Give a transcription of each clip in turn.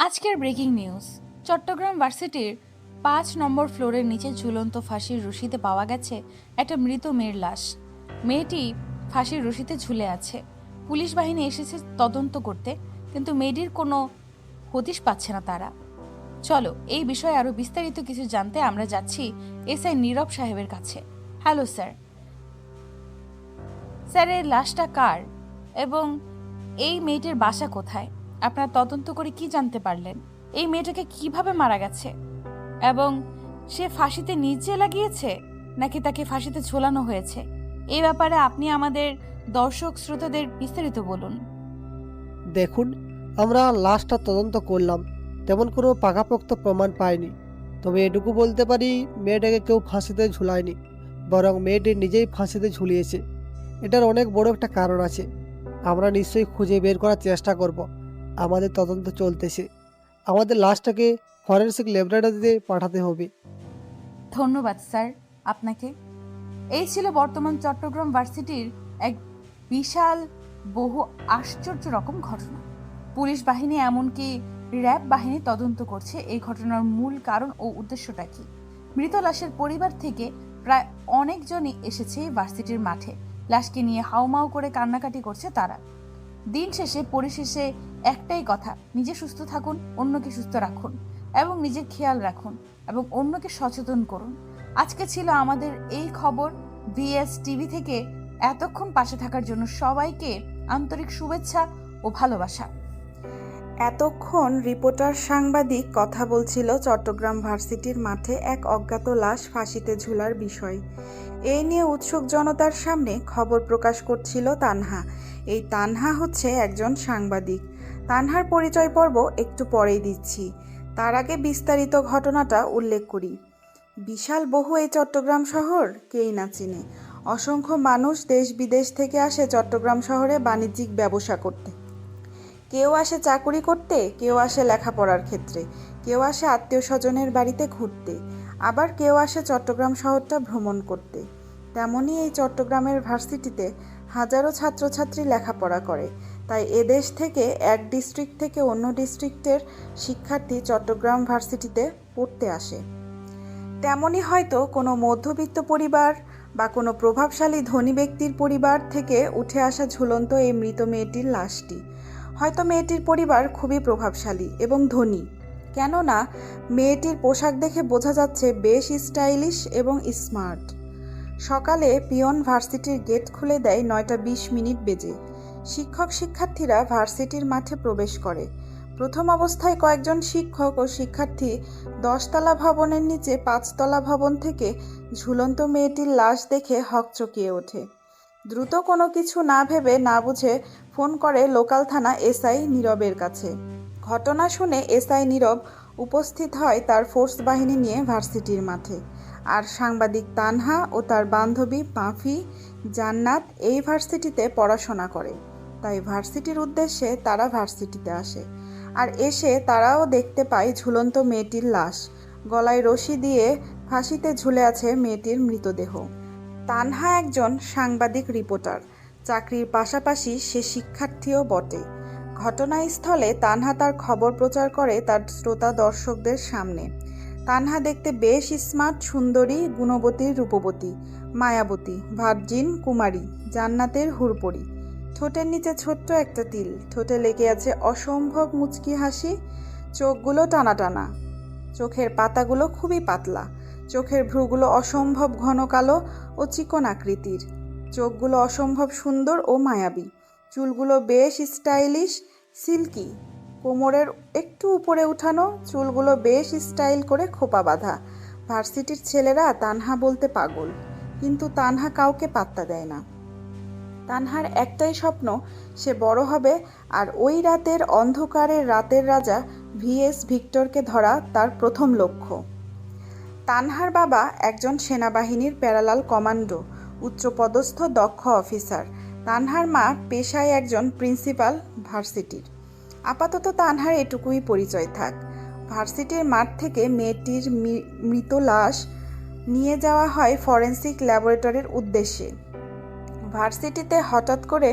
আজকের breaking news. Chittagong ভার্সিটির ৫ নম্বর ফ্লোরের নিচে ঝুলন্ত ফাঁসির রশিতে পাওয়া গেছে একটা মৃত মেয়ের লাশ। মেয়েটি ফাঁসির রশিতে ঝুলে আছে। পুলিশ বাহিনী এসেছে তদন্ত করতে, কিন্তু মেয়েটির কোনো হদিশ পাচ্ছে না তারা। চলো এই বিষয়ে আরো বিস্তারিত কিছু জানতে আমরা যাচ্ছি এসআই নীরব সাহেবের কাছে। Hello sir. স্যার, এই লাশটা কার এবং এই মেয়েটির বাসা কোথায়? আপনারা তদন্ত করে কি জানতে পারলেন? এই মেয়েটাকে কিভাবে মারা গেছে এবং সে ফাঁসিতে নিজে লাগিয়েছে নাকি তাকে ফাঁসিতে ঝোলানো হয়েছে? এই ব্যাপারে আপনি আমাদের দর্শক শ্রোতাদের বিস্তারিত বলুন। দেখুন, আমরা লাশটা তদন্ত করলাম, তেমন কোনো পাকাপোক্ত প্রমাণ পাইনি। তবে এটুকু বলতে পারি, মেয়েটাকে কেউ ফাঁসিতে ঝুলায়নি, বরং মেয়েটি নিজেই ফাঁসিতে ঝুলিয়েছে। এটার অনেক বড় একটা কারণ আছে। আমরা নিশ্চয়ই খুঁজে বের করার চেষ্টা করব। আমাদের তদন্ত চলতেছে। আমাদের লাশটাকে ফরেন্সিক ল্যাবরেটরিতে পাঠাতে হবে। ধন্যবাদ স্যার আপনাকে। এই ছিল বর্তমান চট্টগ্রাম ভার্সিটির এক বিশাল বহু আশ্চর্য রকম ঘটনা। পুলিশ বাহিনী এমনকি র্যাব বাহিনী তদন্ত করছে এই ঘটনার মূল কারণ ও উদ্দেশ্যটা কি। মৃত লাশের পরিবার থেকে প্রায় অনেকজনই এসেছে ভার্সিটির মাঠে। লাশকে নিয়ে হাউমাউ করে কান্নাকাটি করছে তারা। দিন শেষে পরিশেষে একটাই কথা, নিজে সুস্থ থাকুন, অন্যকে সুস্থ রাখুন এবং নিজের খেয়াল রাখুন এবং অন্যকে সচেতন করুন। আজকে ছিল আমাদের এই খবর। ভিএস টিভি থেকে এতক্ষণ পাশে থাকার জন্য সবাইকে আন্তরিক শুভেচ্ছা ও ভালোবাসা। এতক্ষণ রিপোর্টার সাংবাদিক কথা বলছিল চট্টগ্রাম ভার্সিটির মাঠে এক অজ্ঞাত লাশ ফাঁসিতে ঝুলার বিষয়। এই নিয়ে উৎসুক জনতার সামনে খবর প্রকাশ করছিল তানহা। এই তানহা হচ্ছে একজন সাংবাদিক। তানহার পরিচয় পর্ব একটু পরেই দিচ্ছি। তার আগে বিস্তারিত ঘটনাটা উল্লেখ করি। বিশাল বহু এই চট্টগ্রাম শহর কেই না চিনে। অসংখ্য মানুষ দেশ বিদেশ থেকে আসে চট্টগ্রাম শহরে বাণিজ্যিক ব্যবসা করতে। কেউ আসে চাকুরি করতে, কেউ আসে লেখাপড়ার ক্ষেত্রে, কেউ আসে আত্মীয় স্বজনের বাড়িতে ঘুরতে, আবার কেউ আসে চট্টগ্রাম শহরটা ভ্রমণ করতে। তেমনই এই চট্টগ্রামের ভার্সিটিতে হাজারো ছাত্রছাত্রী লেখাপড়া করে। তাই এদেশ থেকে এক ডিস্ট্রিক্ট থেকে অন্য ডিস্ট্রিক্টের শিক্ষার্থী চট্টগ্রাম ভার্সিটিতে পড়তে আসে। তেমনই হয়তো কোনো মধ্যবিত্ত পরিবার বা কোনো প্রভাবশালী ধনী ব্যক্তির পরিবার থেকে উঠে আসা ঝুলন্ত এই মৃত মেয়েটির লাশটি। হয়তো মেয়েটির পরিবার খুবই প্রভাবশালী এবং ধনী, কেননা মেয়েটির পোশাক দেখে বোঝা যাচ্ছে বেশ স্টাইলিশ এবং স্মার্ট। সকালে পিয়ন ভার্সিটির গেট খুলে দেয় 9:20 বেজে। শিক্ষক শিক্ষার্থীরা ভার্সিটির মাঠে প্রবেশ করে। প্রথম অবস্থায় কয়েকজন শিক্ষক ও শিক্ষার্থী 10তলা ভবনের নিচে 5তলা ভবন থেকে ঝুলন্ত মেয়েটির লাশ দেখে হকচকিয়ে ওঠে। দ্রুত কোনো কিছু না ভেবে না বুঝে ফোন করে লোকাল থানা এসআই নীরবের কাছে। ঘটনা শুনে এসআই নীরব উপস্থিত হয় তার ফোর্স বাহিনী নিয়ে ভার্সিটির মাঠে। আর সাংবাদিক তানহা ও তার বান্ধবী পাফি, জান্নাত এই ভার্সিটিতে পড়াশোনা করে। তাই ভার্সিটির উদ্দেশ্যে তারা ভার্সিটিতে আসে। আর এসে তারাও দেখতে পায় ঝুলন্ত মেয়েটির লাশ। গলায় রশি দিয়ে ফাঁসিতে ঝুলে আছে মেয়েটির মৃতদেহ। তানহা একজন সাংবাদিক রিপোর্টার, চাকরির পাশাপাশি সে শিক্ষার্থীও বটে। ঘটনাস্থলে তানহা তার খবর প্রচার করে তার শ্রোতা দর্শকদের সামনে। তানহা দেখতে বেশ স্মার্ট, সুন্দরী, গুণবতী, রূপবতী, মায়াবতী, ভার্জিন কুমারী, জান্নাতের হুরপরি। ঠোঁটের নিচে ছোট্ট একটা তিল, ঠোঁটে লেগে আছে অসম্ভব মুচকি হাসি, চোখগুলো টানা টানা, চোখের পাতাগুলো খুবই পাতলা, চোখের ভ্রুগুলো অসম্ভব ঘন কালো ও চিকন আকৃতির, চোখগুলো অসম্ভব সুন্দর ও মায়াবী, চুলগুলো বেশ স্টাইলিশ, সিল্কি, কোমরের একটু উপরে উঠানো, চুলগুলো বেশ স্টাইল করে খোপা বাঁধা। ভার্সিটির ছেলেরা তানহা বলতে পাগল, কিন্তু তানহা কাউকে পাত্তা দেয় না। তানহার একটাই স্বপ্ন, সে বড় হবে আর ওই রাতের অন্ধকারের রাতের রাজা ভিএস ভিক্টরকে ধরা তার প্রথম লক্ষ্য। তানহার বাবা একজন সেনাবাহিনীর প্যারালাল কমান্ডো, উচ্চপদস্থ দক্ষ অফিসার। তানহার মা পেশায় একজন প্রিন্সিপাল ভার্সিটির। আপাতত তানহার এটুকুই পরিচয় থাক। ভার্সিটির মাঠ থেকে মেয়েটির মৃত লাশ নিয়ে যাওয়া হয় ফরেন্সিক ল্যাবরেটরির উদ্দেশ্যে। ভার্সিটিতে হঠাৎ করে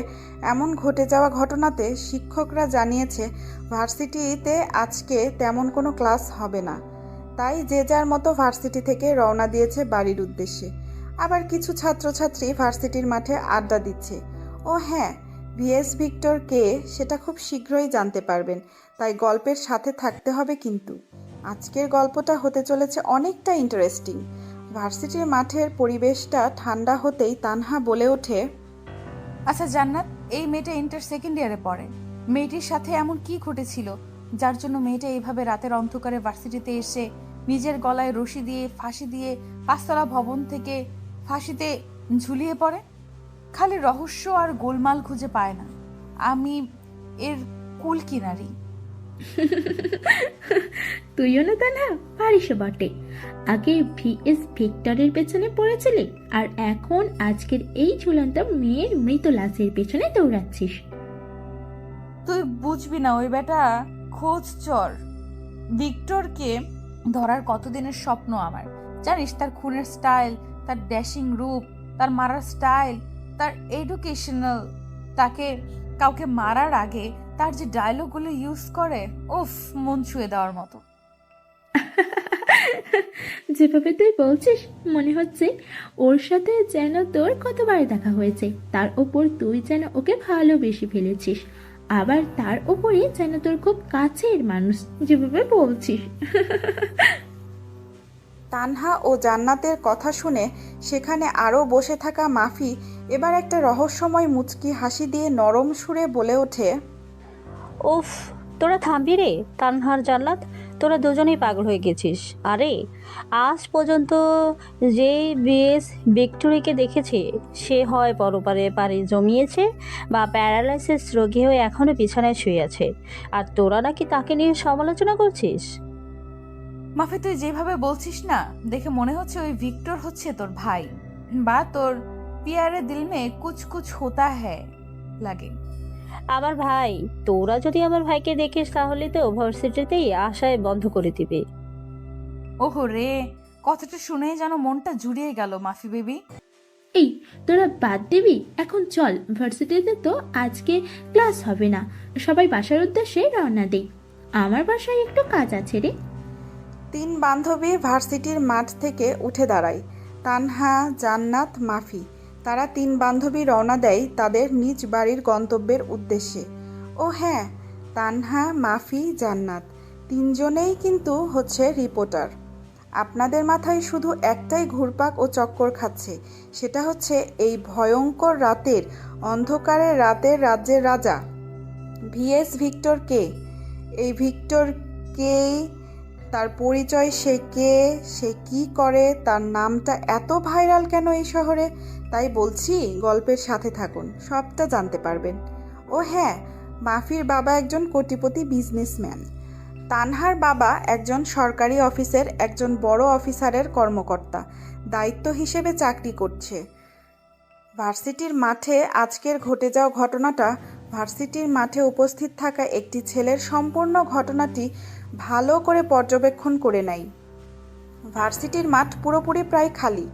এমন ঘটে যাওয়া ঘটনাতে শিক্ষকরা জানিয়েছে ভার্সিটিতে আজকে তেমন কোনো ক্লাস হবে না। তাই যে যার মতো ভার্সিটি থেকে রওনা দিয়েছে বাড়ির উদ্দেশ্যে। আবার কিছু ছাত্রছাত্রী ভার্সিটির মাঠে আড্ডা দিচ্ছে। ও হ্যাঁ, ভিএস ভিক্টর কে সেটা খুব শীঘ্রই জানতে পারবেন, তাই গল্পের সাথে থাকতে হবে কিন্তু। আজকের গল্পটা হতে চলেছে অনেকটা ইন্টারেস্টিং। ভার্সিটির মাঠের পরিবেশটা ঠান্ডা হতেই তানহা বলে ওঠে, আচ্ছা জান্নাত, এই মেয়েটা ইন্টার সেকেন্ড ইয়ারে পড়ে। মেয়েটির সাথে এমন কি ঘটেছিল যার জন্য মেয়েটা এইভাবে রাতের অন্ধকারে ভার্সিটিতে এসে নিজের গলায় রশি দিয়ে ফাঁসি দিয়ে 5তলা ভবন থেকে ফাঁসিতে ঝুলিয়ে পড়ে? খালি রহস্য আর গোলমাল খুঁজে পায় না। আমি এর কুল কিনারি। তুইও না তা না পারিস বটে। আগে ভিএস ভিক্টরের পেছনে পড়েছিলি, আর এখন আজকের এই ঝুলন্ত মেয়ের মৃত লাশের পেছনে দৌড়াচ্ছিস। তুই বুঝবি না, ওই বেটা খোঁজ চর। ভিক্টরকে ধরার কতদিনের স্বপ্ন আমার। জানিস তার খুনের স্টাইল, তার ড্যাশিং রূপ, তার মারার স্টাইল, তার এডুকেশনাল, তাকে কাউকে মারার আগে তার যে ডায়লগগুলো ইউজ করে, উফ, মন ছুঁয়ে দেওয়ার মতো। যেভাবে তুই বলছিস মনে হচ্ছে ওর সাথে যেন তোর কতবার দেখা হয়েছে, তার ওপর তুই যেন ওকে ভালোবেসে ফেলেছিস, আবার তার ওপরে যেন তোর খুব কাছের মানুষ, যেভাবে বলছিস। তানহা ও জান্নাতের কথা শুনে সেখানে আরও বসে থাকা মাফি এবার একটা রহস্যময় মুচকি হাসি দিয়ে নরম সুরে বলে ওঠে, উফ, তোরা থামবি রে তানহার জান্নাত, তোরা দুজনেই পাগল হয়ে গেছিস। আরে আজ পর্যন্ত যেই বিএস ভিক্টোরিকে দেখেছে সে হয় পরপারে পাড়ি জমিয়েছে বা প্যারালাইসিস রোগী হয়ে এখনও বিছানায় শুয়ে আছে, আর তোরা নাকি তাকে নিয়ে সমালোচনা করছিস। মাফি, তুই যেভাবে বলছিস না, দেখে মনে হচ্ছে ওই ভিক্টর হচ্ছে তোর ভাই, বা তোর পিয়ারে দিল মে কুছ কুছ হোতা হ্যায় লাগে। আমার ভাই? তোরা যদি আমার ভাইকে দেখিস তাহলে তো ভার্সিটিতেই আশায় বন্ধ করে দিবে। ওহো রে, কথাটা শুনেই যেন মনটা জুড়িয়ে গেল মাফি বেবি। এই তোরা বাদ দিবি, এখন চল, ভার্সিটিতে তো আজকে ক্লাস হবে না, সবাই বাসার উদ্দেশ্যে রওনা দেই। আমার বাসায় একটু কাজ আছে রে। তিন বান্ধবী ভার্সিটির মাঠ থেকে উঠে দাঁড়ায়। তানহা, জান্নাত, মাফি। তারা তিন বান্ধবী রওনা দেয় তাদের নিজ বাড়ির গন্তব্যের উদ্দেশ্যে। ও হ্যাঁ, তানহা, মাফি, জান্নাত তিনজনেই কিন্তু হচ্ছে রিপোর্টার। আপনাদের মাথায় শুধু একটাই ঘুরপাক ও চক্কর খাচ্ছে, সেটা হচ্ছে এই ভয়ঙ্কর রাতের অন্ধকারের রাতের রাজ্যের রাজা ভিএস ভিক্টর কে। এই ভিক্টর কে, তার পরিচয় সে কে, সে কি করে, তার নামটা এত ভাইরাল কেন এই শহরে, তাই বলছি গল্পের সাথে থাকুন, সবটা জানতে পারবেন। ও হ্যাঁ, মাফির বাবা একজন কোটিপতি বিজনেসম্যান। তানহার বাবা একজন সরকারি অফিসের একজন বড় অফিসারের কর্মকর্তা, দায়িত্ব হিসেবে চাকরি করছে। ভার্সিটির মাঠে আজকের ঘটে যাওয়া ঘটনাটা, ভার্সিটির মাঠে উপস্থিত থাকা একটি ছেলের সম্পূর্ণ ঘটনাটি ভালো করে পর্যবেক্ষণ করে নেয়। ভার্সিটির মাঠ পুরোপুরি প্রায় খালি।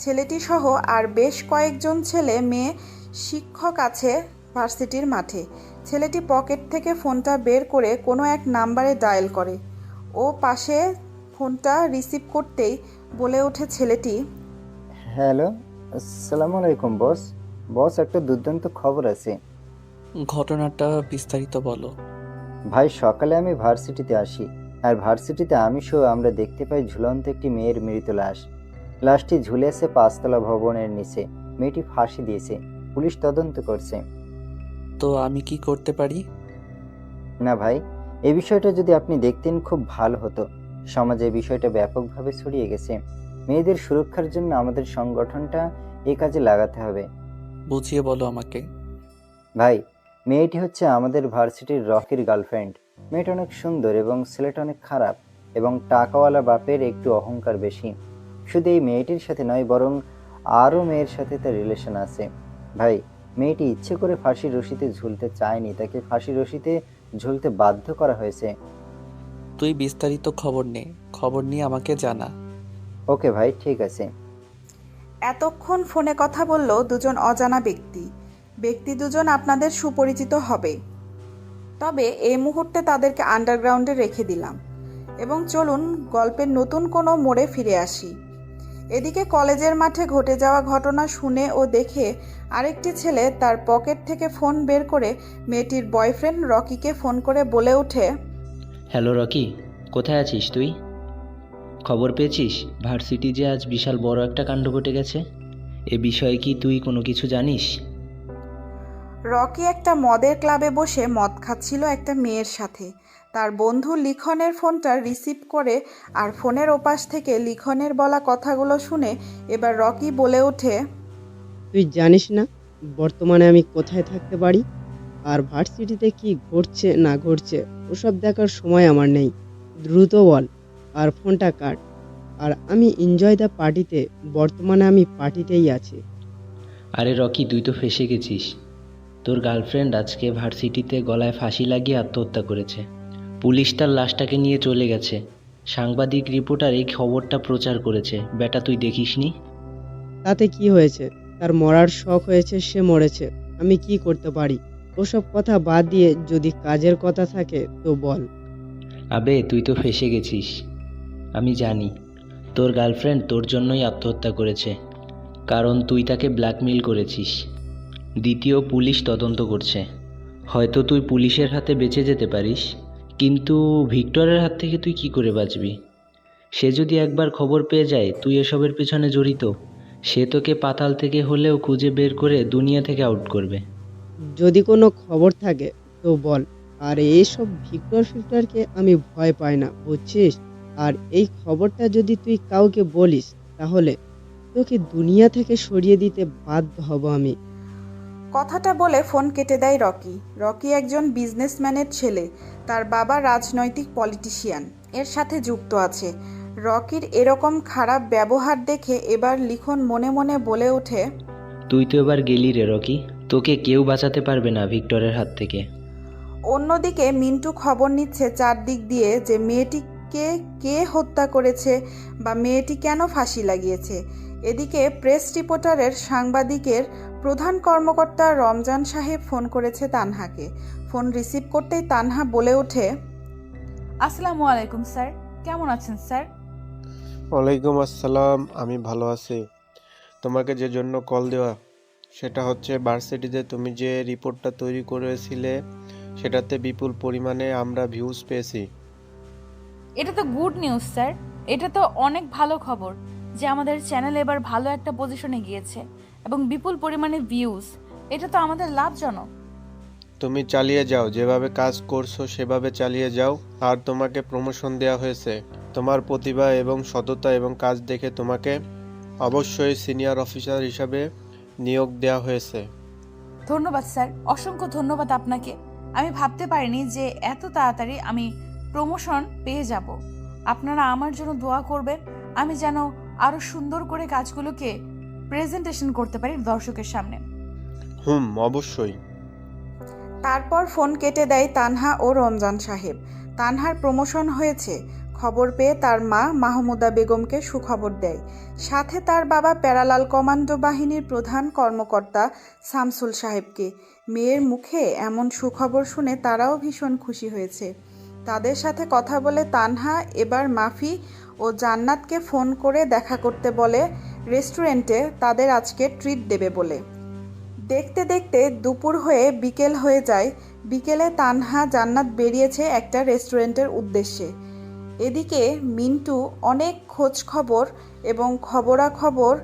ছেলেটি সহ আর বেশ কয়েকজন ছেলে মেয়ে শিক্ষক আছে ভার্সিটির মাঠে। ছেলেটি পকেট থেকে ফোনটা বের করে কোনো এক নাম্বারে ডায়াল করে। ও পাশে ফোনটা রিসিভ করতেই বলে ওঠে ছেলেটি, হ্যালো, আসসালামু আলাইকুম বস। বস, একটা দুর্দান্ত খবর আছে। ঘটনাটা বিস্তারিত বলো। ভাই, সকালে আমি ভার্সিটিতে আসি, আর ভার্সিটিতে আমি সহ আমরা দেখতে পাই ঝুলন্ত একটি মেয়ের মৃত লাশ। লাশটি ঝুলে আছে 5তলা ভবনের নিচে। মেয়েটি ফাঁসি দিয়েছে। পুলিশ তদন্ত করছে। তো আমি কি করতে পারি? না ভাই, এই বিষয়টা যদি আপনি দেখতেন খুব ভালো হতো। সমাজে এই বিষয়টা ব্যাপকভাবে ছড়িয়ে গেছে। মেয়েদের সুরক্ষার জন্য আমাদের সংগঠনটা এই কাজে লাগাতে হবে। বুঝিয়ে বলো আমাকে। ভাই, মেয়েটি হচ্ছে আমাদের ভার্সিটির রকির গার্লফ্রেন্ড। মেয়েটা অনেক সুন্দর এবং ছেলেটা অনেক খারাপ, এবং টাকাওয়ালা বাপের একটু অহংকার বেশি। শুধু এই মেয়েটির সাথে নয়, বরং আরও মেয়ের সাথে তার রিলেশন আছে। ভাই, মেয়েটি ইচ্ছে করে ফাঁসির রশিতে ঝুলতে চায়নি, তাকে ফাঁসির রশিতে ঝুলতে বাধ্য করা হয়েছে। তুই বিস্তারিত খবর নিয়ে আমাকে জানা। ওকে ভাই, ঠিক আছে। এতক্ষণ ফোনে কথা বলল দুজন অজানা ব্যক্তি দুজন আপনাদের সুপরিচিত হবে, তবে এই মুহূর্তে তাদেরকে আন্ডারগ্রাউন্ডে রেখে দিলাম এবং চলুন গল্পের নতুন কোনো মোড়ে ফিরে আসি। এদিকে কলেজের মাঠে ঘটে যাওয়া ঘটনা শুনে ও দেখে আরেকটি ছেলে তার পকেট থেকে ফোন বের করে মেয়েটির বয়ফ্রেন্ড রকিকে ফোন করে বলে ওঠে, হ্যালো রকি, কোথায় আছিস তুই? খবর পেয়েছিস ভার্সিটি যে আজ বিশাল বড় একটা কাণ্ড ঘটে গেছে? এ বিষয়ে কি তুই কোনো কিছু জানিস? রকি একটা মদের ক্লাবে বসে মদ খাচ্ছিল একটা মেয়ের সাথে। তার বন্ধু লিখনের ফোনটা রিসিভ করে আর ফোনের ওপাশ থেকে লিখনের বলা কথাগুলো শুনে এবার রকি বলে ওঠে, তুই জানিস না বর্তমানে আমি কোথায় থাকতে পারি আর ভার্সিটিতে কি ঘটছে না ঘটছে ওসব দেখার সময় আমার নেই। দ্রুত বল আর ফোনটা কাট। আর আমি এনজয় দ্য পার্টিতে, বর্তমানে আমি পার্টিতেই আছি। আরে রকি, তুই তো ফেঁসে গেছিস। তোর গার্লফ্রেন্ড আজকে ভার্সিটিতে গলায় ফাঁসি লাগিয়ে আত্মহত্যা করেছে। পুলিশ তার লাশটাকে নিয়ে চলে গেছে। সাংবাদিক রিপোর্টার এই খবরটা প্রচার করেছে। বেটা, তুই দেখিসনি? তাতে কি হয়েছে? তার মরার শখ হয়েছে, সে মরেছে। আমি কি করতে পারি? ওসব কথা বাদ দিয়ে যদি কাজের কথা থাকে তো বল। আবে, তুই তো ফেঁসে গেছিস। আমি জানি তোর গার্লফ্রেন্ড তোর জন্যই আত্মহত্যা করেছে, কারণ তুই তাকে ব্ল্যাকমেইল করেছিস। দ্বিতীয়, পুলিশ তদন্ত করছে। হয়তো তুই পুলিশের হাতে বেঁচে যেতে পারিস, কিন্তু ভিক্টরের হাত থেকে তুই কি করে বাঁচবি? সে যদি একবার খবর পেয়ে যায় তুই এসবের পেছনে জড়িত, সে তোকে পাতাল থেকে হলেও খুঁজে বের করে দুনিয়া থেকে আউট করবে। যদি কোনো খবর থাকে তো বল। আর এইসব ফিক্টরকে আমি ভয় পাই না, বুঝছিস? আর এই খবরটা যদি তুই কাউকে বলিস তাহলে তোকে দুনিয়া থেকে সরিয়ে দিতে বাধ্য হব আমি। কথাটা বলে ফোন কেটে দেয় রকি একজন বিজনেসম্যানের ছেলে। তার বাবা রাজনৈতিক পলিটিশিয়ান এর সাথে যুক্ত আছে। রকির এরকম খারাপ ব্যবহার দেখে এবার লিখন মনে মনে বলে ওঠে, তুই তো এবার গেলি রে রকি, তোকে কেউ বাঁচাতে পারবে না ভিক্টরের হাত থেকে। অন্যদিকে মিন্টু খবর নিচ্ছে চারদিক দিয়ে যে মেয়েটিকে কে হত্যা করেছে বা মেয়েটি কেন ফাঁসি লাগিয়েছে। এদিকে প্রেস রিপোর্টারের সাংবাদিকের প্রধান কর্মকর্তা রমজান সাহেব ফোন করেছে তানহাকে। ফোন রিসিভ করতেই তানহা বলে ওঠে, আসসালামু আলাইকুম স্যার, কেমন আছেন স্যার? ওয়ালাইকুম আসসালাম, আমি ভালো আছি। তোমাকে যে জন্য কল দেওয়া সেটা হচ্ছে ভার্সিটিতে তুমি যে রিপোর্টটা তৈরি করেছিলে সেটাতে বিপুল পরিমাণে আমরা ভিউজ পেয়েছি। এটা তো গুড নিউজ স্যার, এটা তো অনেক ভালো খবর যে আমাদের চ্যানেল এবার ভালো একটা পজিশনে গিয়েছে এবং বিপুল পরিমাণে ভিউজ। এটা তো আমাদের লাভজনক। তুমি চালিয়ে যাও, যেভাবে কাজ করছো সেভাবে চালিয়ে যাও। আর তোমাকে প্রমোশন দেওয়া হয়েছে। তোমার প্রতিভা এবং সততা এবং কাজ দেখে তোমাকে অবশ্যই সিনিয়র অফিসার হিসাবে নিয়োগ দেওয়া হয়েছে। ধন্যবাদ স্যার, অসংখ্য ধন্যবাদ আপনাকে। আমি ভাবতে পারিনি যে এত তাড়াতাড়ি আমি প্রমোশন পেয়ে যাব। আপনারা আমার জন্য দোয়া করবেন, আমি যেন আরো সুন্দর করে কাজগুলোকে প্রেজেন্টেশন করতে পারি দর্শকের সামনে। অবশ্যই। তারপর ফোন কেটে দেয় তানহা ও রমজান সাহেব। তানহার প্রমোশন হয়েছে খবর পেয়ে তার মা মাহমুদা বেগমকে সুখবর দেয়। সাথে তার বাবা প্যারালাল কমান্ডো বাহিনীর প্রধান কর্মকর্তা শামসুল সাহেবকে। মেয়ের মুখে এমন সুখবর শুনে তারাও ভীষণ খুশি হয়েছে। তাদের সাথে কথা বলে তানহা এবার মাফি ও জান্নাতকে ফোন করে দেখা করতে বলে রেস্টুরেন্টে তাদের আজকে ট্রিট দেবে বলে। দেখতে দেখতে দুপুর হয়ে বিকেল হয়ে যায়। বিকেলে তানহা জান্নাত বেরিয়েছে একটা রেস্টুরেন্টের উদ্দেশ্যে। এদিকে মিন্টু অনেক খোঁজ খবর এবং খবরাখবর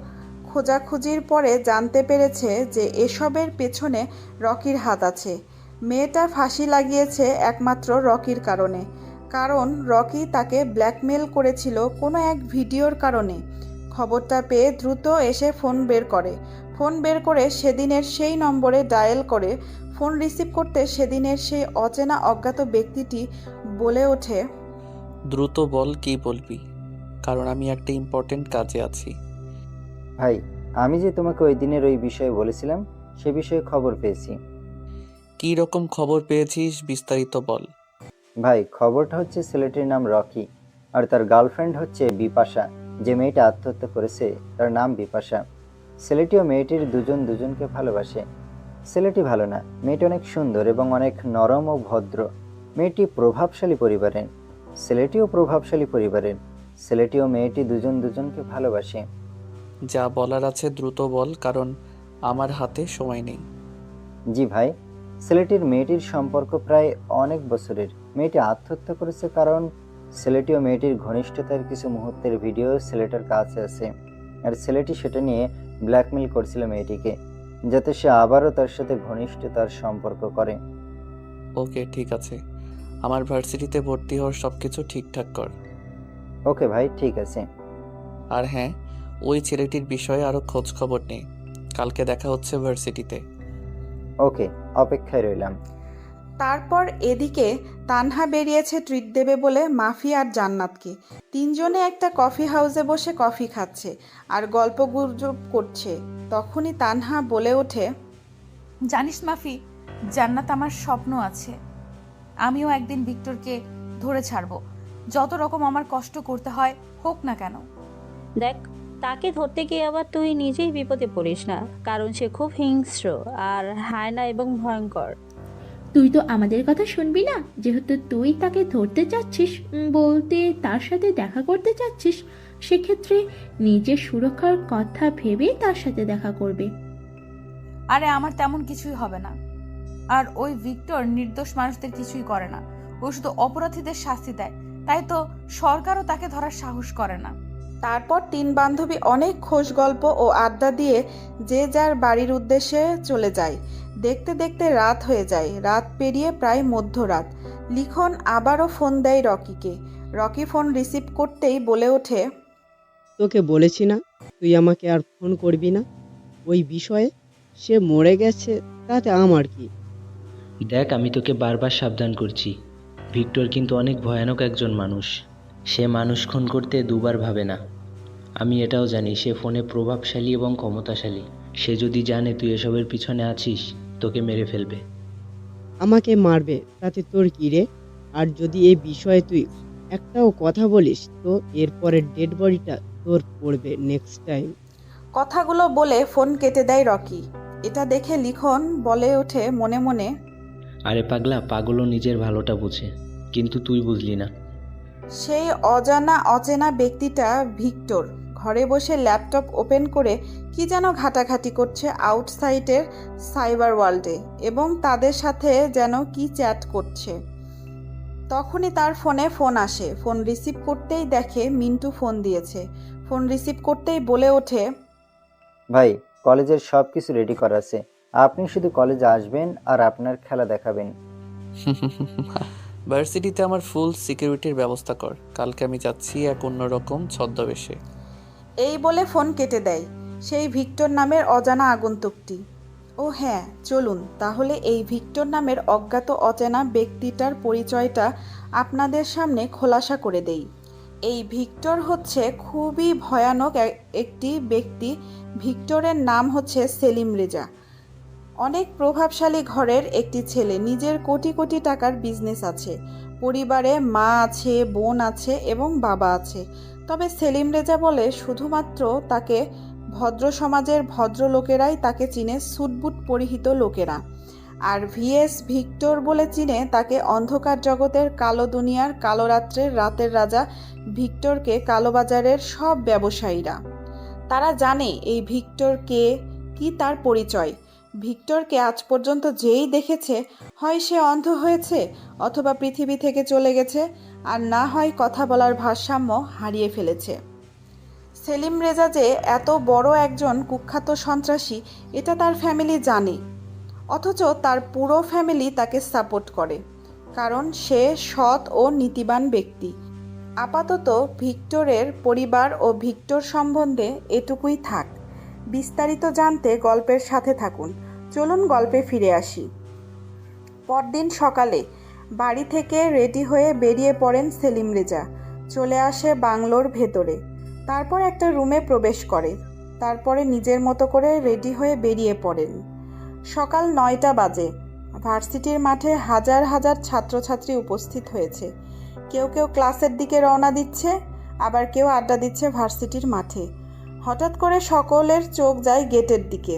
খোঁজাখুঁজির পরে জানতে পেরেছে যে এসবের পেছনে রকির হাত আছে। মেয়েটা ফাঁসি লাগিয়েছে একমাত্র রকির কারণে, কারণ রকি তাকে ব্ল্যাকমেল করেছিল কোনো এক ভিডিওর কারণে। খবরটা পেয়ে দ্রুত এসে ফোন বের করে সেদিনের সেই নম্বরে ডায়াল করে ফোন রিসিভ করতে সেদিনের সেই অচেনা অজ্ঞাত ব্যক্তিটি বলে ওঠে, দ্রুত বল, কি বলবি, কারণ আমি একটা ইম্পর্টেন্ট কাজে আছি। ভাই, আমি যে তোমাকে ওই দিনের ওই বিষয়ে বলেছিলাম সে বিষয়ে খবর পেয়েছি। কি রকম খবর পেয়েছিস বিস্তারিত বল। ভাই, খবরটা হচ্ছে ছেলেটির নাম রকি আর তার গার্লফ্রেন্ড হচ্ছে বিপাশা। যে মেয়েটা আত্মহত্যা করেছে তার নাম বিপাশা। ছেলেটি ও মেয়েটির দুজন দুজনকে ভালোবাসে। ছেলেটি ভালো না, মেয়েটি অনেক সুন্দর এবং অনেক নরম ও ভদ্র। মেয়েটি প্রভাবশালী পরিবারের, ছেলেটিও প্রভাবশালী পরিবারের। ছেলেটি ও মেয়েটি দুজন দুজনকে ভালোবাসে। যা বলার আছে দ্রুত বল, কারণ আমার হাতে সময় নেই। জি ভাই, ছেলেটির মেয়েটির সম্পর্ক প্রায় অনেক বছরের। মেয়েটি আত্মহত্যা করেছে কারণ ছেলেটি ও মেয়েটির ঘনিষ্ঠতার কিছু মুহূর্তের ভিডিও ছেলেটার কাছে আছে, আর ছেলেটি সেটা নিয়ে ব্ল্যাকমেল করছিল মেয়েটিকে, যাতে সে আবারও তার সাথে ঘনিষ্ঠতার সম্পর্ক করে। ওকে, ঠিক আছে। আমার ভার্সিটিতে ভর্তি হওয়ার সব কিছু ঠিকঠাক কর। ওকে ভাই, ঠিক আছে। আর হ্যাঁ, ওই ছেলেটির বিষয়ে আরও খোঁজ খবর নেই। কালকে দেখা হচ্ছে ভার্সিটিতে। ওকে, অপেক্ষায় রইলাম। তারপর এদিকে তানহা বেরিয়েছে ট্রিট দেবে বলে মাফি আর জান্নাতকে। তিনজনে একটা কফি হাউসে বসে কফি খাচ্ছে আর গল্পগুজব করছে। তখনই তানহা বলে ওঠে, জানিস মাফি, জান্নাত আমার স্বপ্ন আছে। আমিও একদিন ভিক্টরকে ধরে ছাড়বো, যত রকম আমার কষ্ট করতে হয় হোক না কেন। দেখ, তাকে ধরতে গিয়ে আবার তুই নিজেই বিপদে পড়িস না, কারণ সে খুব হিংস্র আর হায়না এবং ভয়ঙ্কর। তুই তো আমাদের কথা শুনবি না, যেহেতু তুই তাকে ধরতে চাচ্ছিস, বলতে তার সাথে দেখা করতে চাচ্ছিস, সেক্ষেত্রে নিজের সুরক্ষার কথা ভেবে তার সাথে দেখা করবে। আরে আমার তেমন কিছুই হবে না। আর ওই ভিক্টর নির্দোষ মানুষদের কিছুই করে না, ও শুধু অপরাধীদের শাস্তি দেয়। তাই তো সরকারও তাকে ধরার সাহস করে না। তারপর তিন বান্ধবী অনেক খোশ গল্প ও আড্ডা দিয়ে যে যার বাড়ির উদ্দেশ্যে চলে যায়। দেখতে দেখতে রাত হয়ে যায়। রাত পেরিয়ে প্রায় মধ্যরাত। লিখন আবারও ফোন দেয় রকিকে। রকি ফোন রিসিভ করতেই বলে ওঠে, তোকে বলেছি না তুই আমাকে আর ফোন করবি না ওই বিষয়ে। সে মরে গেছে, তাতে আমার কি? দেখ, আমি তোকে বারবার সাবধান করছি। ভিক্টর কিন্তু অনেক ভয়ানক একজন মানুষ। সে মানুষ খুন করতে দুবার ভাবে না। আমি এটাও জানি সে ফোনে প্রভাবশালী এবং ক্ষমতাশালী। সে যদি জানে তুই এসবের পিছনে আছিস, তোকে মেরে ফেলবে। আমাকে মারবে, তাতে তোর কি রে? আর যদি এই বিষয়ে তুই একটাও কথা বলিস, তো এরপরের ডেড বডিটা তোর পড়বে নেক্সট টাইম। কথাগুলো বলে ফোন কেটে দেয় রকি। এটা দেখে লিখন বলে ওঠে মনে মনে, আরে পাগলা, পাগলও নিজের ভালোটা বোঝে, কিন্তু তুই বুঝলি না। সেই অচেনা ব্যক্তিটা ভিক্টর ঘরে বসে ল্যাপটপ ওপেন করে কি যেন ঘাটাঘাটি করছে আউটসাইডের সাইবার ওয়ার্ল্ডে, এবং তাদের সাথে যেন কি চ্যাট করছে। তখনই তার ফোনে ফোন আসে। ফোন রিসিভ করতেই দেখে মিন্টু ফোন দিয়েছে। ফোন রিসিভ করতেই বলে ওঠে, ভাই, কলেজের সব কিছু রেডি করা আছে, আপনি শুধু কলেজে আসবেন আর আপনার খেলা দেখাবেন। ভার্সিটিতে আমার ফুল সিকিউরিটির ব্যবস্থা কর। কালকে আমি যাচ্ছি এক অন্যরকম ছদ্মবেশে। এই বলে ফোন কেটে দেয় সেই ভিক্টর নামের অজানা আগন্তুকটি। ও হ্যাঁ, চলুন তাহলে এই ভিক্টর নামের অজ্ঞাত অচেনা ব্যক্তিটার পরিচয়টা আপনাদের সামনে খোলাসা করে দেই। এই ভিক্টর হচ্ছে খুবই ভয়ানক একটি ব্যক্তি। ভিক্টরের নাম হচ্ছে সেলিম রেজা। অনেক প্রভাবশালী ঘরের একটি ছেলে। নিজের কোটি কোটি টাকার বিজনেস আছে। পরিবারে মা আছে, বোন আছে এবং বাবা আছে। তবে সেলিম রেজা বলে শুধুমাত্র তাকে ভদ্র সমাজের ভদ্র লোকেরাই তাকে চিনে, স্যুটবুট পরিহিত লোকেরা। আর ভিএস ভিক্টর বলে চিনে তাকে অন্ধকার জগতের কালো দুনিয়ার কালো রাত্রের রাতের রাজা ভিক্টরকে কালোবাজারের সব ব্যবসায়ীরা। তারা জানে এই ভিক্টর কে, কি তার পরিচয়। ভিক্টরকে আজ পর্যন্ত যেই দেখেছে, হয় সে অন্ধ হয়েছে অথবা পৃথিবী থেকে চলে গেছে, আর না হয় কথা বলার ভারসাম্য হারিয়ে ফেলেছে। সেলিম রেজা যে এত বড় একজন কুখ্যাত সন্ত্রাসী, এটা তার ফ্যামিলি জানে, অথচ তার পুরো ফ্যামিলি তাকে সাপোর্ট করে, কারণ সে সৎ ও নীতিবান ব্যক্তি। আপাতত ভিক্টরের পরিবার ও ভিক্টর সম্বন্ধে এটুকুই থাক। বিস্তারিত জানতে গল্পের সাথে থাকুন। চলুন গল্পে ফিরে আসি। পরদিন সকালে বাড়ি থেকে রেডি হয়ে বেরিয়ে পড়েন সেলিম রেজা। চলে আসে বাংলোর ভেতরে। তারপর একটা রুমে প্রবেশ করে। তারপরে নিজের মতো করে রেডি হয়ে বেরিয়ে পড়েন। সকাল 9টা বাজে। ভার্সিটির মাঠে হাজার হাজার ছাত্রছাত্রী উপস্থিত হয়েছে। কেউ কেউ ক্লাসের দিকে রওনা দিচ্ছে, আবার কেউ আড্ডা দিচ্ছে ভার্সিটির মাঠে। হঠাৎ করে সকলের চোখ যায় গেটের দিকে।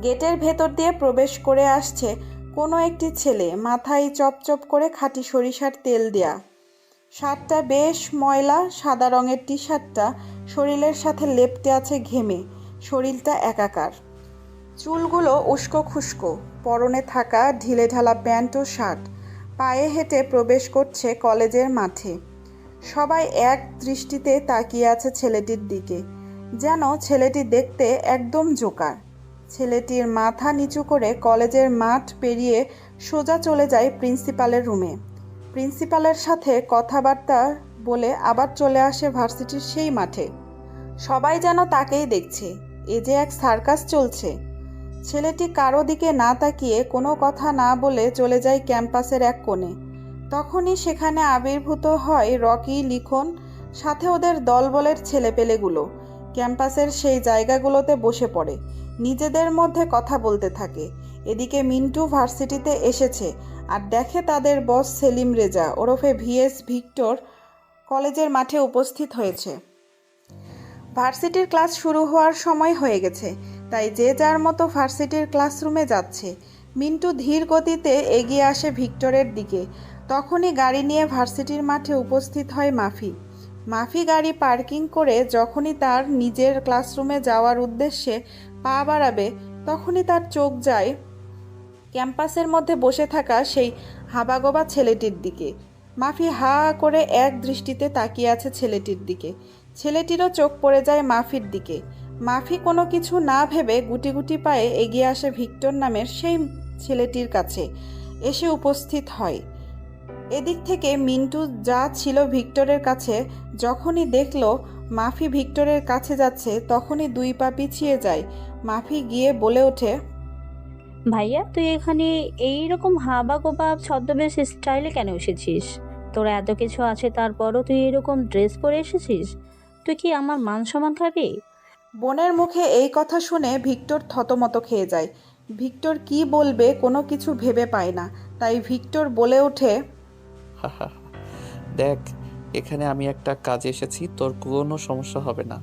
গেটের ভেতর দিয়ে প্রবেশ করে আসছে কোনো একটি ছেলে, মাথায় চপচপ করে খাঁটি সরিষার তেল দেয়া, শার্টটা বেশ ময়লা, সাদা রঙের টি শার্টটা শরীরের সাথে লেপ্টে আছে ঘেমে, শরীরটা একাকার। চুলগুলো উস্কো খুস্কো, পরনে থাকা ঢিলেঢালা প্যান্ট ও শার্ট, পায়ে হেঁটে প্রবেশ করছে কলেজের মাঠে। সবাই এক দৃষ্টিতে তাকিয়ে আছে ছেলেটির দিকে, যেন ছেলেটি দেখতে একদম জোকার। ছেলেটির মাথা নিচু করে কলেজের মাঠ পেরিয়ে সোজা চলে যায় প্রিন্সিপালের রুমে। প্রিন্সিপালের সাথে কথাবার্তা বলে আবার চলে আসে ভার্সিটির সেই মাঠে। সবাই যেন তাকেই দেখছে, এ যে এক সার্কাস চলছে। ছেলেটি কারো দিকে না তাকিয়ে কোনো কথা না বলে চলে যায় ক্যাম্পাসের এক কোণে। তখনই সেখানে আবির্ভূত হয় রকি, লিখন, সাথে ওদের দলবলের ছেলেপেলেগুলো। ক্যাম্পাসের সেই জায়গাগুলোতে বসে পড়ে, নিজেদের মধ্যে কথা বলতে থাকে। এদিকে মিন্টু ভার্সিটিতে এসেছে আর দেখে তাদের বস সেলিম রেজা ওরফে ভিএস ভিক্টর কলেজের মাঠে উপস্থিত হয়েছে। ভার্সিটির ক্লাস শুরু হওয়ার সময় হয়ে গেছে, তাই যে যার মতো ভার্সিটির ক্লাসরুমে যাচ্ছে। মিন্টু ধীর গতিতে এগিয়ে আসে ভিক্টরের দিকে। তখনই গাড়ি নিয়ে ভার্সিটির মাঠে উপস্থিত হয় মাফি। মাফি গাড়ি পার্কিং করে যখনই তার নিজের ক্লাসরুমে যাওয়ার উদ্দেশ্যে পা বাড়াবে, তখনই তার চোখ যায় ক্যাম্পাসের মধ্যে বসে থাকা সেই হাবাগোবা ছেলেটির দিকে। মাফি হা করে এক দৃষ্টিতে তাকিয়ে আছে ছেলেটির দিকে। ছেলেটিরও চোখ পড়ে যায় মাফির দিকে। মাফি কোনো কিছু না ভেবে গুটি গুটি পায়ে এগিয়ে আসে ভিক্টর নামের সেই ছেলেটির কাছে, এসে উপস্থিত হয়। এদিক থেকে মিন্টু যা ছিল ভিক্টরের কাছে, যখনই দেখলো মাফি ভিক্টরের কাছে যাচ্ছে, তখনই দুই পা পিছিয়ে যায়। মাফি গিয়ে বলে ওঠে, ভাইয়া তুই এখানে এইরকম হাবা গোবা ছদ্মবেশ স্টাইলে কেন এসেছিস? তোর এত কিছু আছে তারপরও তুই এরকম ড্রেস পরে এসেছিস? তুই কি আমার মান সম্মান খাবি? বোনের মুখে এই কথা শুনে ভিক্টর থতমত খেয়ে যায়। ভিক্টর কি বলবে কোনো কিছু ভেবে পায় না, তাই ভিক্টর বলে ওঠে, হাহা, দেখ এখানে আমি একটা কাজে এসেছি, তোর কোনো সমস্যা হবে না।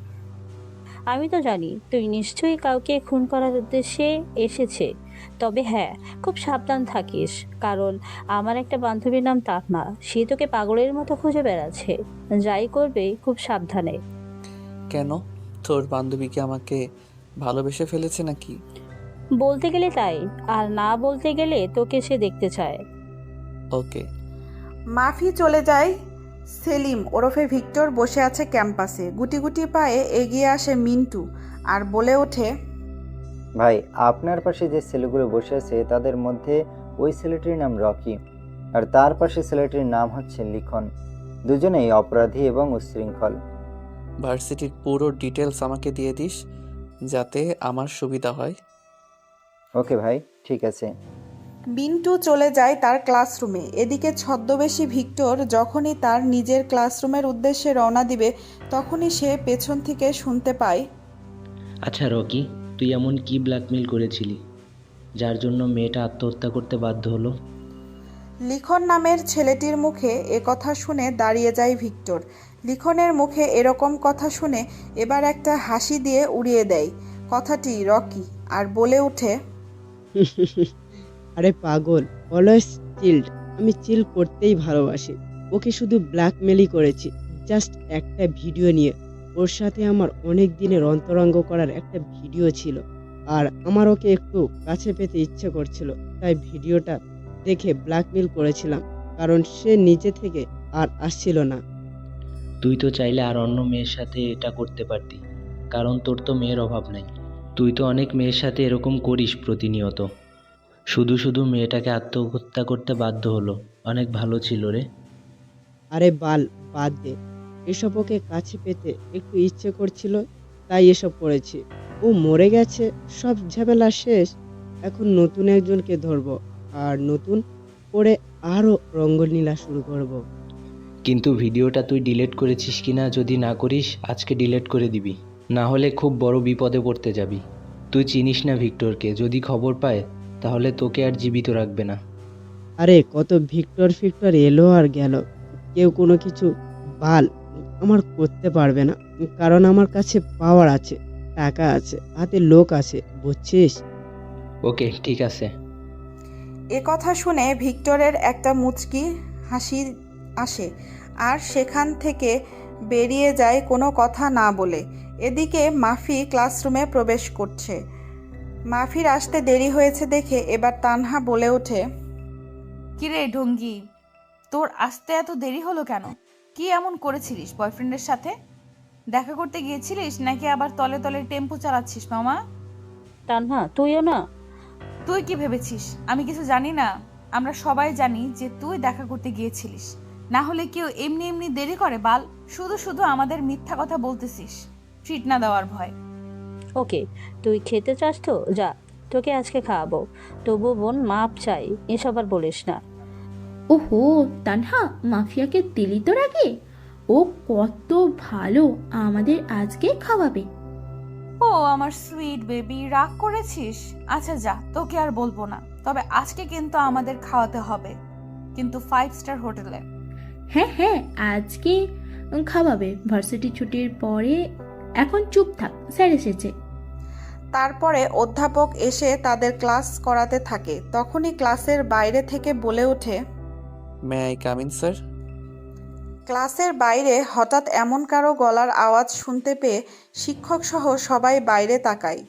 আমি তো জানি তুই নিশ্চয়ই কাউকে খুন করার উদ্দেশ্যে এসেছে, তবে হ্যাঁ খুব সাবধান থাকিস, কারণ আমার একটা বান্ধবীর নাম তাকমা, সে তোকে পাগলের মতো খুঁজে বেড়াচ্ছে। যাই করবে খুব সাবধানে। কেন, তোর বান্ধবী কি আমাকে ভালোবেসে ফেলেছে নাকি? বলতে গেলে তাই, আর না বলতে গেলে তোকে সে দেখতে চায়। ওকে। মাফি চলে যায়। সেলিম ওরফে ভিক্টর বসে আছে ক্যাম্পাসে। গুটি গুটি পায়ে এগিয়ে আসে মিন্টু আর বলে ওঠে, ভাই, আপনার পাশে যে ছেলেগুলো বসে আছে তাদের মধ্যে ওই ছেলেটির নাম রকি, আর তার পাশে ছেলেটির নাম হচ্ছে লিখন। দুজনেই অপরাধী এবং উচ্ছৃঙ্খল। ভার্সিটির পুরো ডিটেলস আমাকে দিয়ে দিস, যাতে আমার সুবিধা হয়। ওকে ভাই, ঠিক আছে। মিন্টু চলে যায় তার ক্লাসরুমে। এদিকে ছদ্মবেশী ভিক্টর যখনই তার নিজের ক্লাসরুমের উদ্দেশ্যে রওনা দিবে, তখনই সে পেছন থেকে শুনতে পায়, আচ্ছা রকি, তুই এমন কি ব্ল্যাকমেল করেছিলি যার জন্য মেয়েটা আত্মহত্যা করতে বাধ্য হলো? লিখন নামের ছেলেটির মুখে এ কথা শুনে দাঁড়িয়ে যায় ভিক্টর। লিখনের মুখে এরকম কথা শুনে এবার একটা হাসি দিয়ে উড়িয়ে দেয় কথাটি রকি, আর বলে ওঠে, আরে পাগল, অলওয়েজ চিল্ড। আমি চিল করতেই ভালোবাসি। ওকে শুধু ব্ল্যাকমেলই করেছি, জাস্ট একটা ভিডিও নিয়ে। ওর সাথে আমার অনেক দিনের অন্তরঙ্গ করার একটা ভিডিও ছিল, আর আমার ওকে একটু কাছে পেতে ইচ্ছে করছিল, তাই ভিডিওটা দেখে ব্ল্যাকমেল করেছিলাম, কারণ সে নিজে থেকে আর আসছিল না। তুই তো চাইলে আর অন্য মেয়ের সাথে এটা করতে পারতি, কারণ তোর তো মেয়ের অভাব নাই। তুই তো অনেক মেয়ের সাথে এরকম করিস প্রতিনিয়ত। শুধু শুধু মেয়েটাকে আত্মহত্যা করতে বাধ্য হলো। অনেক ভালো ছিল রে। আরে বাদ দে, এসব ওকে কাছে পেতে একটু ইচ্ছে করছিল, তাই এসব করেছি। ও মরে গেছে, সব ঝামেলা শেষ। এখন নতুন একজনকে ধরবো, আর নতুন করে আরও রঙ্গলীলা শুরু করব। কিন্তু ভিডিওটা তুই ডিলিট করেছিস কিনা, যদি না করিস আজকে ডিলিট করে দিবি, না হলে খুব বড় বিপদে পড়তে যাবি। তুই চিনিস না ভিক্টরকে, যদি খবর পায় তাহলে তোকে আর জীবিত রাখবে না। আরে কত ভিক্টর এলো আর গেল, কেউ কোনো কিছু বাল আমার করতে পারবে না, কারণ আমার কাছে পাওয়ার আছে, টাকা আছে, হাতে লোক আছে, বুঝছিস? ওকে ঠিক আছে। এ কথা শুনে ভিক্টরের একটা মুচকি হাসি আসে আর সেখান থেকে বেরিয়ে যায় কোনো কথা না বলে। এদিকে মাফি ক্লাসরুমে প্রবেশ করছে। মাফির আসতে দেরি হয়েছে দেখে এবার তানহা বলে ওঠে, কিরে ঢঙ্গি, তোর আসতে এত দেরি হলো কেন? কি এমন করেছিলিস বয়ফ্রেন্ডের সাথে? দেখা করতে গিয়েছিলিস নাকি আবার তলে তলে টেম্পো চালাচ্ছিস মামা? তানহা তুইও না। তুই কি ভেবেছিস আমি কিছু জানি না? আমরা সবাই জানি যে তুই দেখা করতে গিয়েছিলিস, না হলে কেউ এমনি এমনি দেরি করে বাল? শুধু শুধু আমাদের মিথ্যা কথা বলতেছিস ট্রিট না দেওয়ার ভয়। ওকে, তুই খেতে চাস তো যা, তোকে আজকে খাওয়াবো। তবু বোন মাপ চাই, এসব আর বলিস না। ওহো তানহা, মাফিয়াকে দিলি তোর আগে? ও কত ভালো, আমাদের আজকে খাওয়াবে। ও আমার সুইট বেবি, রাগ করেছিস? আচ্ছা যা, তোকে আর বলবো না। তবে আজকে কিন্তু আমাদের খাওয়াতে হবে, কিন্তু 5 স্টার হোটেলে। হ্যাঁ হ্যাঁ, আজকে খাওয়াবে ভার্সিটি ছুটির পরে। এখন চুপ থাক, স্যার এসেছে। তারপরে অধ্যাপক এসে তাদের ক্লাস করাতে থাকে। তখনই ক্লাসের বাইরে থেকে বলে ওঠে, may I come in sir? ক্লাসের বাইরে হঠাৎ এমন কারো গলার আওয়াজ শুনতে পেয়ে শিক্ষক সহ সবাই বাইরে তাকায়।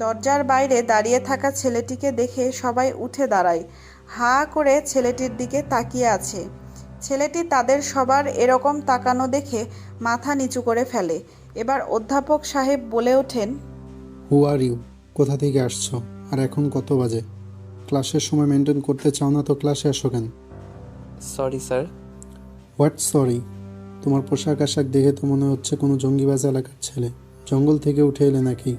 দরজার বাইরে দাঁড়িয়ে থাকা ছেলেটিকে দেখে সবাই উঠে দাঁড়ায়। হাঁ করে ছেলেটির দিকে তাকিয়ে আছে। ছেলেটি তাদের সবার এরকম তাকানো দেখে মাথা নিচু করে ফেলে। এবার অধ্যাপক সাহেব বলে ওঠেন, হু আর ইউ? কোথা থেকে আসছো? আর এখন কত বাজে? ক্লাসের সময় মেনটেন করতে চাও না তো ক্লাসে আসো কেন? Sorry sir. What sorry? তোমার পোশাক আশাক দেখে তো মনে হচ্ছে কোনো জঙ্গিবাজ এলাকার ছেলে। জঙ্গল থেকে উঠে এলে নাকি?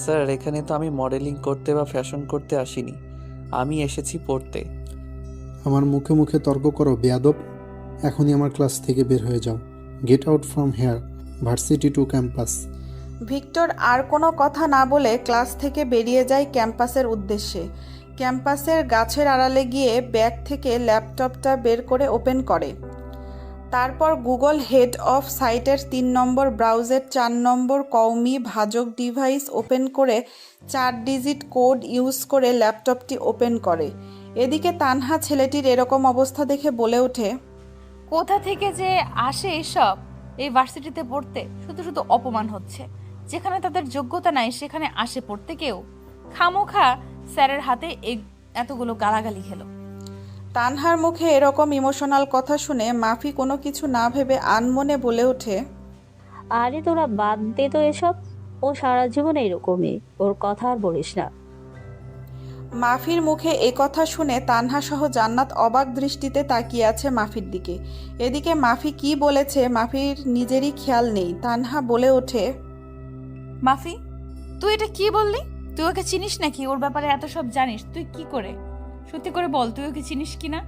স্যার এখানে তো আমি মডেলিং করতে বা ফ্যাশন করতে আসিনি, আমি এসেছি পড়তে। আমার মুখে মুখে তর্ক করো বেয়াদব! এখনই আমার ক্লাস থেকে বের হয়ে যাও। Get out from here, varsity to campus. Victor আর কোনো কথা না বলে ক্লাস থেকে বেরিয়ে যায় ক্যাম্পাসের উদ্দেশ্যে। ক্যাম্পাসের গাছের আড়ালে গিয়ে ব্যাগ থেকে ল্যাপটপটা বের করে ওপেন করে। তারপর গুগল হেড অফ সাইটের 3 নম্বর ব্রাউজের 4 নম্বর কওমি ভাজক ডিভাইস ওপেন করে 4 ডিজিট কোড ইউজ করে ল্যাপটপটি ওপেন করে। এদিকে তানহা ছেলেটির এরকম অবস্থা দেখে বলে ওঠে, কোথা থেকে যে আসে এসব এই ভার্সিটিতে পড়তে? শুধু শুধু অপমান হচ্ছে। যেখানে তাদের যোগ্যতা নাই সেখানে আসে পড়তে কেউ। খামোখা স্যারের হাতে এতগুলো গালাগালি খেলো। তানহার মুখে এরকম ইমোশনাল কথা শুনে মাফি কোনো কিছু না ভেবে আনমনে বলে ওঠে, আরে তোরা বাদ দে তো এসব, ও সারা জীবন এরকমই, ওর কথা আর বলিস না। মাফির মুখে এ কথা শুনে তানহা সহ জান্নাত অবাক দৃষ্টিতে তাকিয়ে আছে মাফির দিকে। এদিকে মাফি কি বলেছে মাফির নিজেরই খেয়াল নেই। তানহা বলে ওঠে, মাফি, তুই এটা কি বললি? তুই ওকে চিনিস নাকি? ওর ব্যাপারে এত সব জানিস তুই কি করে? সত্যি করে বল, তুই ওকে চিনিস কিনা?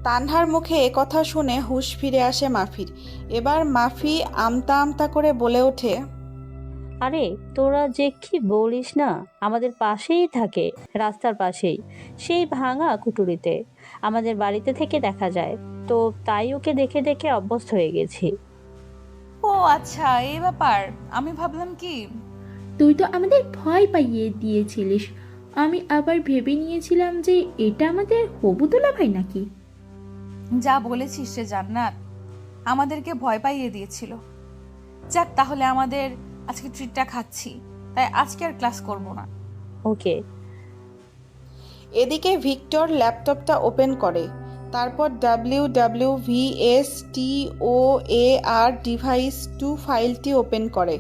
তানহার মুখে এ কথা শুনে হুঁশ ফিরে আসে মাফির। এবার মাফি আমতা আমতা করে বলে ওঠে, আরে তোরা যে কি বলিস না, আমাদের পাশেই থাকে, রাস্তার পাশেই, সেই ভাঙা কুটুরিতে। আমাদের বাড়িতে থেকে দেখা যায়, তো তাই ওকে দেখে দেখে অভ্যস্ত হয়ে গেছি। ও আচ্ছা, এই ব্যাপার। আমি ভাবলাম কি তুই তো আমাদের ভয় পাইয়ে দিয়েছিলিস, আমি আবার ভেবে নিয়েছিলাম যে এটা আমাদের হবু দুলাভাই নাকি। যা বলেছিস সে জান্নাত, আমাদেরকে ভয় পাইয়ে দিয়েছিল। যাক, তাহলে আমাদের আজকে ট্রিটটা খাচ্ছি, তাই আজকে আর ক্লাস করব না। ওকে। এদিকে ভিক্টর ল্যাপটপটা ওপেন করে। তারপর WWVSTOAR ডিভাইস 2 ফাইলটি ওপেন করে।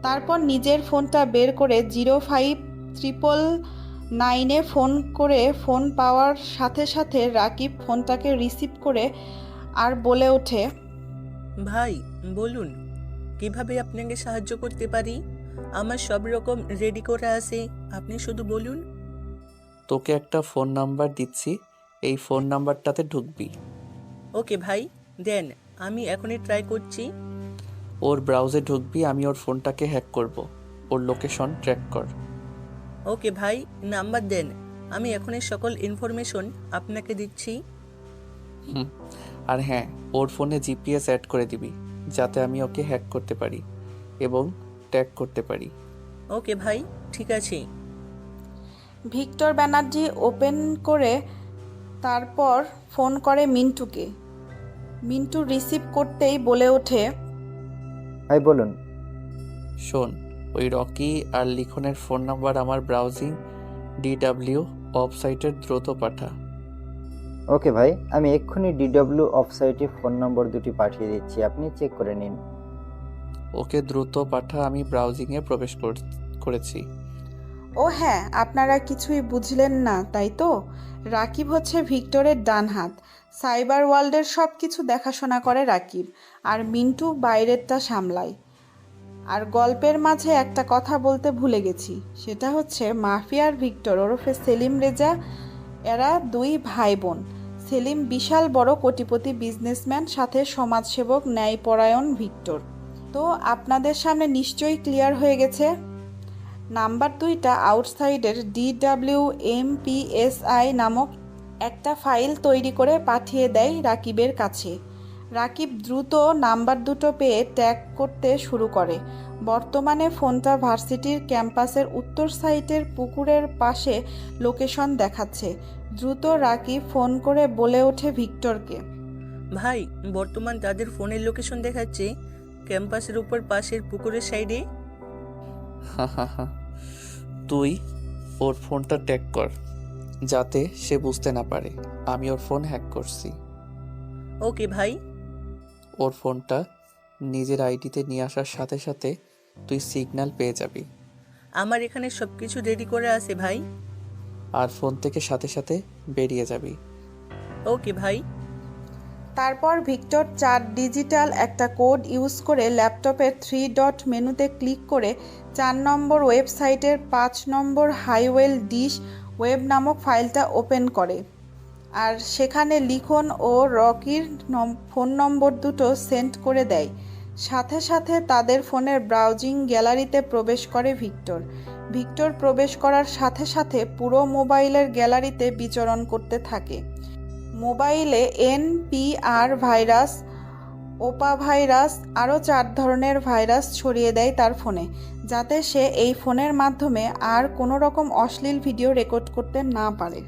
তারপর নিজের ফোনটা বের করে 0599-এ ফোন করে ফোন পাওয়ার সাথে সাথে রাকিব ফোনটাকে রিসিভ করে আর বলে ওঠে, ভাই বলুন, কিভাবে আপনাকে সাহায্য করতে পারি? আমার সব রকম রেডি করা আছে, আপনি শুধু বলুন। তোকে একটা ফোন নাম্বার দিচ্ছি, এই ফোন নাম্বারটাতে ঢুকবি। ওকে ভাই, দেন, আমি এখনই ট্রাই করছি। ওর ব্রাউজে ঢুকবি, আমি ওর ফোনটাকে হ্যাক করব। ওর লোকেশন ট্র্যাক কর। ওকে ভাই, নাম্বার দেন, আমি এখনই সকল ইনফরমেশন আপনাকে দিচ্ছি। আর হ্যাঁ, ওর ফোনে জিপিএস অ্যাড করে দিবি, যাতে আমি ওকে হ্যাক করতে পারি এবং ট্যাগ করতে পারি। ওকে ভাই, ঠিক আছে। ভিক্টর ব্যানার্জি ওপেন করে তারপর ফোন করে মিন্টুকে। মিন্টু রিসিভ করতেই বলে ওঠে, ভাই বলুন। শোন, ওই রকি আর লিখনের ফোন নাম্বার আমার ব্রাউজিং DW ওয়েবসাইটের দ্রুত পাঠা। ওকে ভাই, আমি এক্ষুনি DW ওয়েবসাইটে ফোন নম্বর দুটি পাঠিয়ে দিচ্ছি, আপনি চেক করে নিন। ওকে দ্রুত পাঠা, আমি ব্রাউজিংয়ে প্রবেশ করেছি। ও হ্যাঁ, আপনারা কিছুই বুঝলেন না তাই তো? রাকিব হচ্ছে ভিক্টরের ডান হাত। সাইবার ওয়ার্ল্ডের সব কিছু দেখাশোনা করে রাকিব, আর মিন্টু বাইরেরটা সামলায়। আর গল্পের মাঝে একটা কথা বলতে ভুলে গেছি, সেটা হচ্ছে মাফিয়ার ভিক্টর ওরফে সেলিম রেজা, এরা দুই ভাই বোন। সেলিম বিশাল বড় কোটিপতি বিজনেসম্যান, সাথে সমাজসেবক ন্যায়পরায়ণ ভিক্টর। তো আপনাদের সামনে নিশ্চয়ই ক্লিয়ার হয়ে গেছে। নাম্বার 2টা আউটসাইডের DWMPSI নামক একটা ফাইল তৈরি করে পাঠিয়ে দেয় রাকিবের কাছে। রাকিব দ্রুত নাম্বার দুটো পেয়ে ট্যাগ করতে শুরু করে। বর্তমানে ফোনটা ভার্সিটির ক্যাম্পাসের উত্তর সাইডের পুকুরের পাশে লোকেশন দেখাচ্ছে। দ্রুত রাকিব ফোন করে বলে ওঠে ভিক্টরকে, ভাই, বর্তমান তাদের ফোনের লোকেশন দেখাচ্ছে ক্যাম্পাসের উপর পাশের পুকুরের সাইডে। তুই ওর ফোনটা ট্যাগ কর, যাতে সে বুঝতে না পারে আমি ওর ফোন হ্যাক করছি। ওকে ভাই। ওর ফোনটা নিজের আইডিতে নিয়ে আসার সাথে সাথে তুই সিগন্যাল পেয়ে যাবি। আমার এখানে সবকিছু রেডি করে আছে ভাই। আর ফোন থেকে সাথে সাথে বেরিয়ে যাবি। ওকে ভাই। তারপর ভিক্টর 4 ডিজিটাল একটা কোড ইউজ করে ল্যাপটপের 3 ডট মেনুতে ক্লিক করে 4 নম্বর ওয়েবসাইটের 5 নম্বর হাইওয়েল ডিশ ওয়েব নামক ফাইলটা ওপেন করে। আর সেখানে লিখন ও রকির ফোন নম্বর দুটো সেন্ড করে দেয়। সাথে সাথে তাদের ফোনের ব্রাউজিং গ্যালারিতে প্রবেশ করে ভিক্টর। ভিক্টর প্রবেশ করার সাথে সাথে পুরো মোবাইলের গ্যালারিতে বিচরণ করতে থাকে। মোবাইলে NPR ভাইরাস, ওপা ভাইরাস, আরও 4 ধরনের ভাইরাস ছড়িয়ে দেয় তার ফোনে, যাতে সে এই ফোনের মাধ্যমে আর কোনো রকম অশ্লীল ভিডিও রেকর্ড করতে না পারে।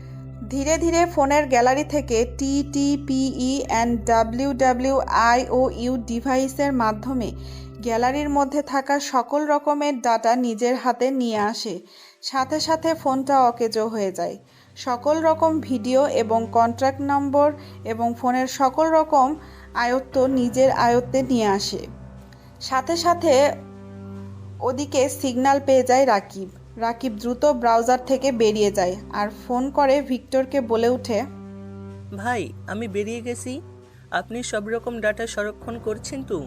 ধীরে ধীরে ফোনের গ্যালারি থেকে TTPE and WWIOU ডিভাইসের মাধ্যমে গ্যালারির মধ্যে থাকা সকল রকমের ডাটা নিজের হাতে নিয়ে আসে। সাথে সাথে ফোনটা অকেজো হয়ে যায়। সকল রকম ভিডিও এবং কন্ট্যাক্ট নম্বর এবং ফোনের সকল রকম আয়ত্ত নিজের আয়ত্তে নিয়ে আসে। সাথে সাথে ওদিকে সিগন্যাল পেয়ে যায় রাকিব। রাকিব দ্রুত ব্রাউজার থেকে বেরিয়ে যায় আর ফোন করে ভিক্টরকে বলে ওঠে, ভাই, আমি বেরিয়ে গেছি। আপনি সব রকম ডাটা সংরক্ষণ করছেন তো?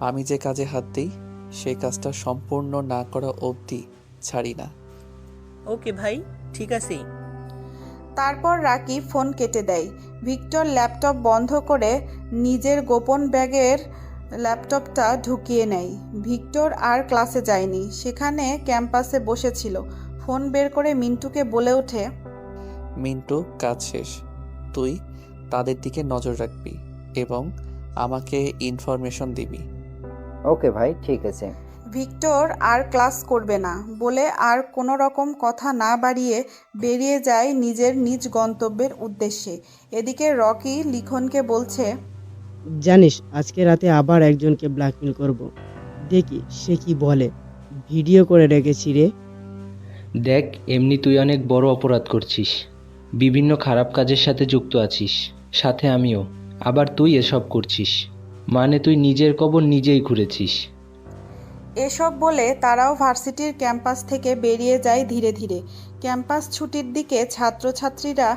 আমি যে কাজে হাত দিই সেই কাজটা সম্পূর্ণ না করা অবধি ছাড়ি না। ওকে ভাই, ঠিক আছে। তারপর রাকিব ফোন কেটে দেয়। ভিক্টর ল্যাপটপ বন্ধ করে নিজের গোপন ব্যাগের ল্যাপটপটা ঢুকিয়ে নেয়। ভিক্টর আর ক্লাসে যায়নি, সেখানে ক্যাম্পাসে বসেছিল। ফোন বের করে মিন্টুকে বলে ওঠে, মিন্টু, কাজ শেষ। তুই তাদের দিকে নজর রাখবি এবং আমাকে ইনফরমেশন দিবি। ওকে ভাই, ঠিক আছে। ভিক্টর আর ক্লাস করবে না বলে আর কোনো রকম কথা না বাড়িয়ে বেরিয়ে যায় নিজের নিজ গন্তব্যের উদ্দেশ্যে। এদিকে রকি লিখনকে বলছে, জানিস আজকে রাতে আবার একজনকে ব্ল্যাকমেল করব। দেখি সে কি বলে। ভিডিও করে রেখেছি রে। দেখ, এমনি তুই অনেক বড় অপরাধ করছিস, বিভিন্ন খারাপ কাজের সাথে যুক্ত আছিস, সাথে আমিও। আবার তুই এসব করছিস, মানে তুই নিজের কবর নিজেই খুঁড়েছিস। এসব বলে তারাও ভার্সিটির ক্যাম্পাস থেকে বেরিয়ে যায় ধীরে ধীরে। ক্যাম্পাস ছুটির দিকে ছাত্রছাত্রীরা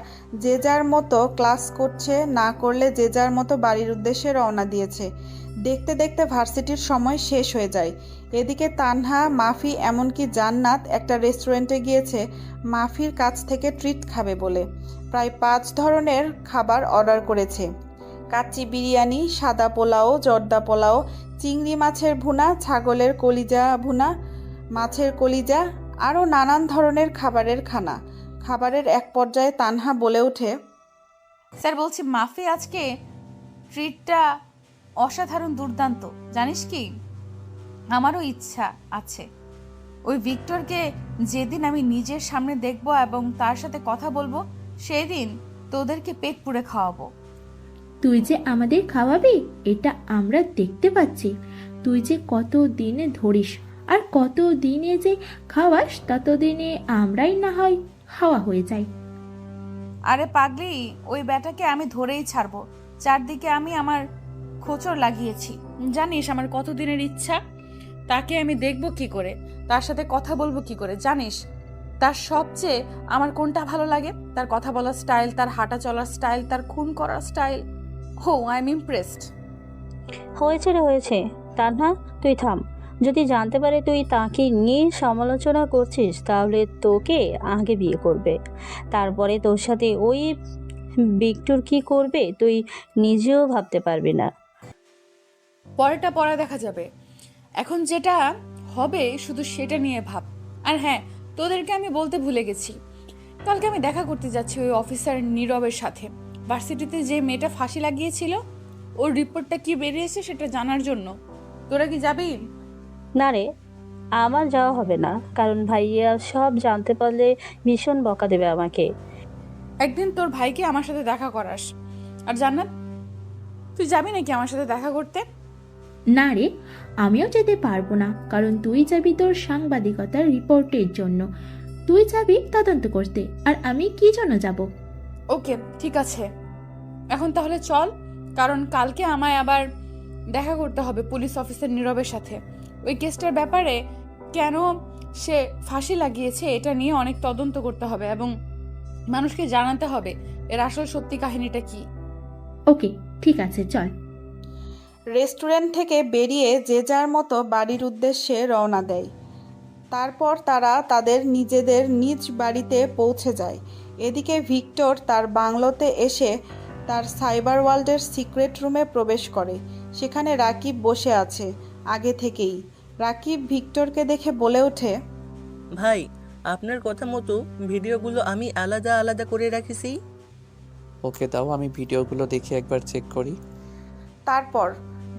যে যার মতো ক্লাস করছে, না করলে যে যার মতো বাড়ির উদ্দেশ্যে রওনা দিয়েছে। দেখতে দেখতে ভার্সিটির সময় শেষ হয়ে যায়। এদিকে তানহা, মাফি, এমনকি জান্নাত একটা রেস্টুরেন্টে গিয়েছে মাফির কাছ থেকে ট্রিট খাবে বলে। প্রায় 5 ধরনের খাবার অর্ডার করেছে। কাচ্চি বিরিয়ানি, সাদা পোলাও, জর্দা পোলাও, চিংড়ি মাছের ভুনা, ছাগলের কলিজা ভুনা, মাছের কলিজা, আরও নানান ধরনের খাবারের খানা। খাবারের এক পর্যায়ে তানহা বলে ওঠে, স্যার বলছি মাফি আজকে ট্রিটটা অসাধারণ দুর্দান্ত, জানিস কি? আমারও ইচ্ছা আছে ওই ভিক্টরকে যেদিন আমি নিজের সামনে দেখব এবং তার সাথে কথা বলবো সেই দিন তোদেরকে পেট পুড়ে খাওয়াবো। তুই যে আমাদের খাওয়াবি এটা আমরা দেখতে পাচ্ছি। তুই যে কত দিনে ধরিস আর কত দিনে যে খাওয়াস ততদিনে আমরাই না হয় হাওয়া হয়ে যাই। আরে পাগলি, ওই ব্যাটাকে আমি ধরেই ছাড়বো। চারদিকে আমি আমার খোঁচর লাগিয়েছি, জানিস আমার কতদিনের ইচ্ছা। তাকে আমি দেখব কি করে, তার সাথে কথা বলবো কি করে, জানিস তার সবচেয়ে আমার কোনটা ভালো লাগে? তার কথা বলার স্টাইল, তার হাঁটা চলার স্টাইল, তার খুন করার স্টাইল। হো, আই এম ইমপ্রেসড। হয়েছে রে হয়েছে, তানহা তুই থাম। যদি জানতে পারে তুই তাকে নিয়ে সমালোচনা করছিস তাহলে তোকে আগে বিয়ে করবে, তারপরে তোর সাথে ওই ভিক্টর কি করবে তুই নিজেও ভাবতে পারবি না। পরেরটা পরে দেখা যাবে, এখন যেটা হবে শুধু সেটা নিয়ে ভাব। আর হ্যাঁ, তোদেরকে আমি বলতে ভুলে গেছি, কালকে আমি দেখা করতে যাচ্ছি ওই অফিসার নীরবের সাথে। ভার্সিটিতে যে মেয়েটা ফাঁসি লাগিয়েছিল ওর রিপোর্টটা কি বেরিয়েছে সেটা জানার জন্য। তোরা কি যাবি? না রে, আমার যাওয়া হবে না, কারণ ভাইয়া সব জানতে পারলে ভীষণ বকা দেবে আমাকে। একদিন তোর ভাইকে আমার সাথে দেখা করাস। আর জান্নাত, তুই যাবি নাকি আমার সাথে দেখা করতে? না রে, আমিও যেতে পারবো না, কারণ তুই যাবি তোর সাংবাদিকতার রিপোর্টের জন্য, তুই যাবি তদন্ত করতে, আর আমি কি জন্য যাব? ওকে ঠিক আছে, এখন তাহলে চল, কারণ কালকে আমায় আবার দেখা করতে হবে পুলিশ অফিসার নীরবের সাথে। ওই কেসটার ব্যাপারে কেন সে ফাঁসি লাগিয়েছে এটা নিয়ে অনেক তদন্ত করতে হবে এবং মানুষকে জানাতে হবে এর আসল সত্যি কাহিনীটা কি। ওকে ঠিক আছে, চল। রেস্টুরেন্ট থেকে বেরিয়ে যে যার মতো বাড়ির উদ্দেশ্যে রওনা দেয়। তারপর তারা তাদের নিজেদের নিজ বাড়িতে পৌঁছে যায়। এদিকে ভিক্টর তার বাংলোতে এসে তার সাইবার ওয়ার্ল্ডের সিক্রেট রুমে প্রবেশ করে। সেখানে রাকিব বসে আছে আগে থেকেই। রাকিব ভিক্টরকে দেখে বলে ওঠে, ভাই, আপনার কথা মতো ভিডিওগুলো আমি আলাদা আলাদা করে রাখিছি। ওকে দাও, আমি ভিডিওগুলো দেখে একবার চেক করি। তারপর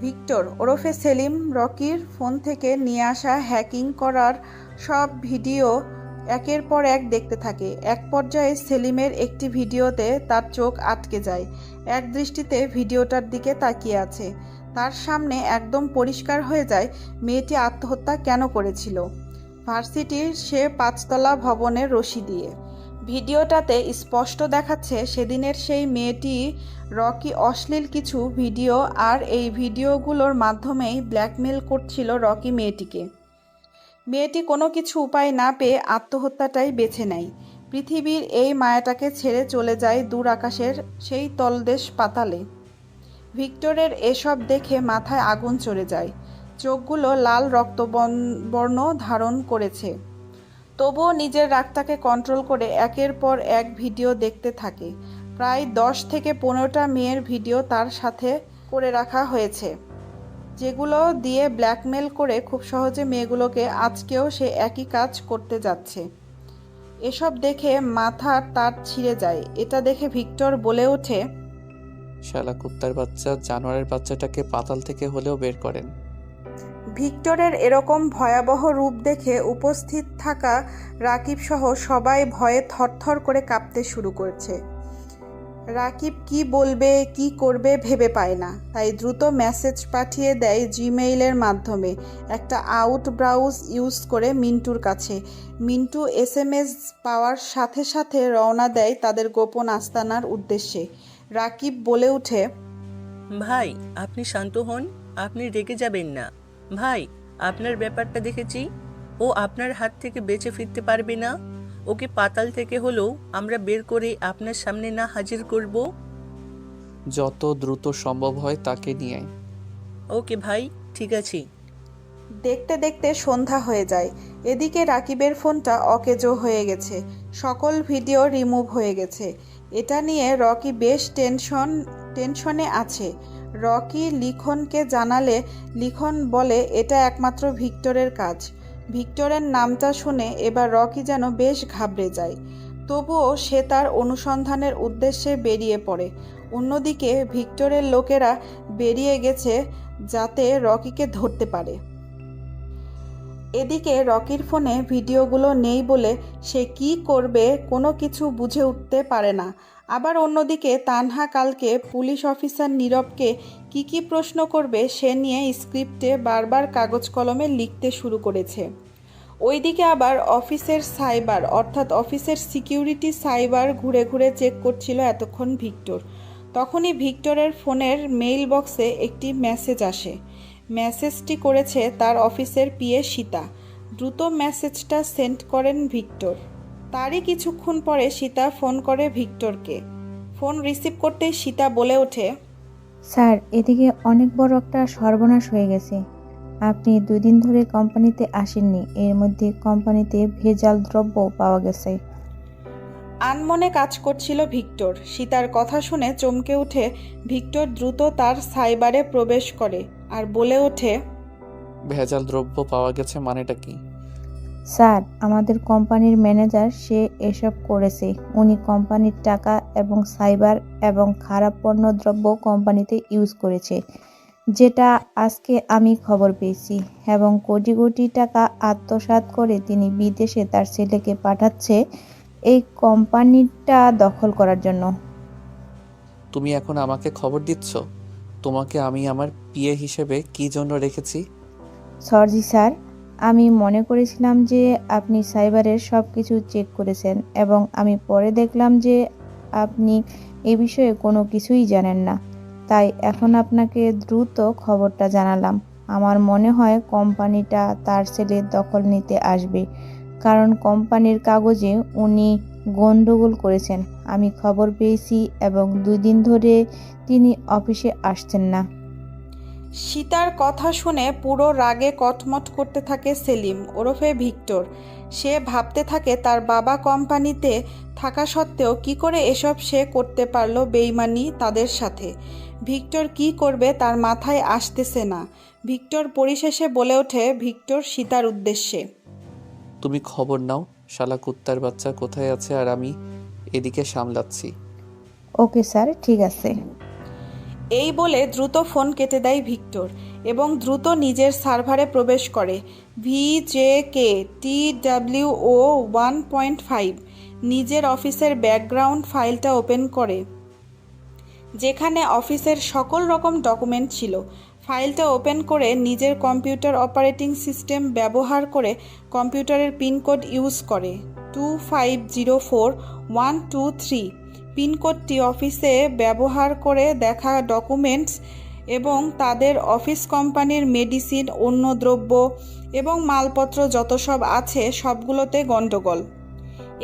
ভিক্টর ওরফে সেলিম রকির ফোন থেকে নিয়ে আসা হ্যাকিং করার সব ভিডিও একের পর এক দেখতে থাকে। এক পর্যায়ে সেলিমের একটি ভিডিওতে তার চোখ আটকে যায়। এক দৃষ্টিতে ভিডিওটার দিকে তাকিয়ে আছে। তার সামনে একদম পরিষ্কার হয়ে যায় মেয়েটি আত্মহত্যা কেন করেছিল। ভার্সিটির সে 5তলা ভবনের রশি দিয়ে। ভিডিওটাতে স্পষ্ট দেখাচ্ছে সেদিনের সেই মেয়েটি রকি অশ্লীল কিছু ভিডিও আর এই ভিডিওগুলোর মাধ্যমেই ব্ল্যাকমেল করছিল রকি মেয়েটিকে। মেয়েটি কোনো কিছু উপায় না পেয়ে আত্মহত্যাটাই বেছে নেয়। পৃথিবীর এই মায়াটাকে ছেড়ে চলে যায় দূর আকাশের সেই তলদেশ পাতালে। ভিক্টরের এসব দেখে মাথায় আগুন চড়ে যায়। চোখগুলো লাল রক্তবর্ণ ধারণ করেছে। তবুও নিজের রাগটাকে কন্ট্রোল করে একের পর এক ভিডিও দেখতে থাকে। প্রায় 10 থেকে 15টা মেয়ের ভিডিও তার সাথে করে রাখা হয়েছে, যেগুলো দিয়ে ব্ল্যাকমেল করে খুব সহজে মেয়েগুলোকে আজকেও সে একই কাজ করতে যাচ্ছে। এসব দেখে মাথার তার ছিঁড়ে যায়। এটা দেখে ভিক্টর বলে ওঠে, শালা কুত্তার বাচ্চা, জানোয়ারের বাচ্চাটাকে পাতাল থেকে হলেও বের করেন। ভিক্টরের এরকম ভয়াবহ রূপ দেখে উপস্থিত থাকা রাকিব সহ সবাই ভয়ে থরথর করে কাঁপতে শুরু করছে। রাকিব কি বলবে কি করবে ভেবে পায় না, তাই দ্রুত মেসেজ পাঠিয়ে দেয় জিমেইলের মাধ্যমে একটা আউট ব্রাউজ ইউজ করে মিন্টুর কাছে। মিন্টু SMS পাওয়ার সাথে সাথে রওনা দেয় তাদের গোপন আস্তানার উদ্দেশ্যে। রাকিব বলে ওঠে, ভাই, আপনি শান্ত হন, আপনি রেগে যাবেন না। ভাই, আপনার ব্যাপারটা দেখেছি, ও আপনার হাত থেকে বেঁচে ফিরতে পারবে না। ওকে পাতাল থেকে হলেও আমরা বের করে আপনার সামনে না হাজির করব। যত দ্রুত সম্ভব হয় তাকে নিয়ে আয়। ওকে ভাই, ঠিক আছে। দেখতে দেখতে সন্ধ্যা হয়ে যায়। এদিকে রাকিবের ফোনটা অকেজো হয়ে গেছে, সকল ভিডিও রিমুভ হয়ে গেছে। এটা নিয়ে রকি বেশ টেনশনে আছে। রকি লিখনকে জানালে লিখন বলে এটা একমাত্র ভিক্টরের কাজ। ভিক্টরের নামটা শুনে এবার রকি যেন বেশ ঘাবড়ে যায়। তবুও সে তার অনুসন্ধানের উদ্দেশ্যে বেরিয়ে পড়ে। অন্যদিকে ভিক্টরের লোকেরা বেরিয়ে গেছে যাতে রকিকে ধরতে পারে। এদিকে রকির ফোনে ভিডিওগুলো নেই বলে সে কি করবে কোনো কিছু বুঝে উঠতে পারে না। আবার অন্যদিকে তানহা কালকে পুলিশ অফিসার নীরবকে কি প্রশ্ন করবে সে নিয়ে স্ক্রিপ্টে বারবার কাগজ কলমে লিখতে শুরু করেছে। ওইদিকে আবার অফিসের সাইবার অর্থাৎ অফিসের সিকিউরিটি সাইবার ঘুরে ঘুরে চেক করছিল এতক্ষণ ভিক্টর। তখনই ভিক্টরের ফোনের মেইল বক্সে একটি মেসেজ আসে। মেসেজটি করেছে তার অফিসের পিএ সীতা। দ্রুত মেসেজটা সেন্ড করেন ভিক্টর। তারই কিছুক্ষণ পরে সীতা ফোন করে ভিক্টরকে। ফোন রিসিভ করতেই সীতা বলে ওঠে, স্যার, এদিকে অনেক বড় একটা সর্বনাশ হয়ে গেছে। আপনি 2 দিন ধরে কোম্পানিতে আসেননি, এর মধ্যে কোম্পানিতে ভেজাল দ্রব্য পাওয়া গেছে। আনমনে কাজ করছিল ভিক্টর। সীতার কথা শুনে চমকে উঠে ভিক্টর দ্রুত তার সাইবারে প্রবেশ করে আর বলে ওঠে, ভেজাল দ্রব্য পাওয়া গেছে মানেটা কি? স্যার, আমাদের কোম্পানির ম্যানেজার সে এসব করেছে। উনি কোম্পানির টাকা এবং সাইবার এবং খারাপ পণ্য দ্রব্য কোম্পানিতে ইউজ করেছে, যেটা আজকে আমি খবর পেয়েছি, এবং কোটি কোটি টাকা আত্মসাৎ করে তিনি বিদেশে তার ছেলেকে পাঠাচ্ছে এই কোম্পানিটা দখল করার জন্য। তুমি এখন আমাকে খবর দিচ্ছ? তোমাকে আমি আমার পিএ হিসেবে কি জন্য রেখেছি? সরি স্যার, আমি মনে করেছিলাম যে আপনি সাইবারের সব কিছু চেক করেছেন, এবং আমি পরে দেখলাম যে আপনি এ বিষয়ে কোনো কিছুই জানেন না। তাই এখন আপনাকে দ্রুত খবরটা জানালাম। আমার মনে হয় কোম্পানিটা তার ছেলের দখল নিতে আসবে, কারণ কোম্পানির কাগজে উনি গন্ডগোল করেছেন। আমি খবর পেয়েছি এবং 2 দিন ধরে তিনি অফিসে আসছেন না। সীতার কথা শুনে পুরো রাগে কটমট করতে থাকে সেলিম ওরফে ভিক্টর। সে ভাবতে থাকে তার বাবা কোম্পানিতে থাকা সত্ত্বেও কি করে এসব সে করতে পারলো বেইমানি তাদের সাথে। ভিক্টর কি করবে তার মাথায় আসতেছে না। ভিক্টর পরিশেষে বলে ওঠে ভিক্টর সীতার উদ্দেশ্যে, তুমি খবর নাও, শালা কুত্তার বাচ্চা কোথায় আছে আর আমি এদিকে সামলাচ্ছি। ওকে স্যার, ঠিক আছে। এই বলে দ্রুত ফোন কেটে দেয় ভিক্টর এবং দ্রুত নিজের সার্ভারে প্রবেশ করে। VJKTWO 1.5 নিজের অফিসের ব্যাকগ্রাউন্ড ফাইলটা ওপেন করে, যেখানে অফিসের সকল রকম ডকুমেন্ট ছিল। ফাইলটা ওপেন করে নিজের কম্পিউটার অপারেটিং সিস্টেম ব্যবহার করে কম্পিউটারের পিনকোড ইউজ করে 2504123। পিনকোডটি অফিসে ব্যবহার করে দেখা ডকুমেন্টস এবং তাদের অফিস কোম্পানির মেডিসিন, অন্য দ্রব্য এবং মালপত্র যত সব আছে সবগুলোতে গন্ডগোল।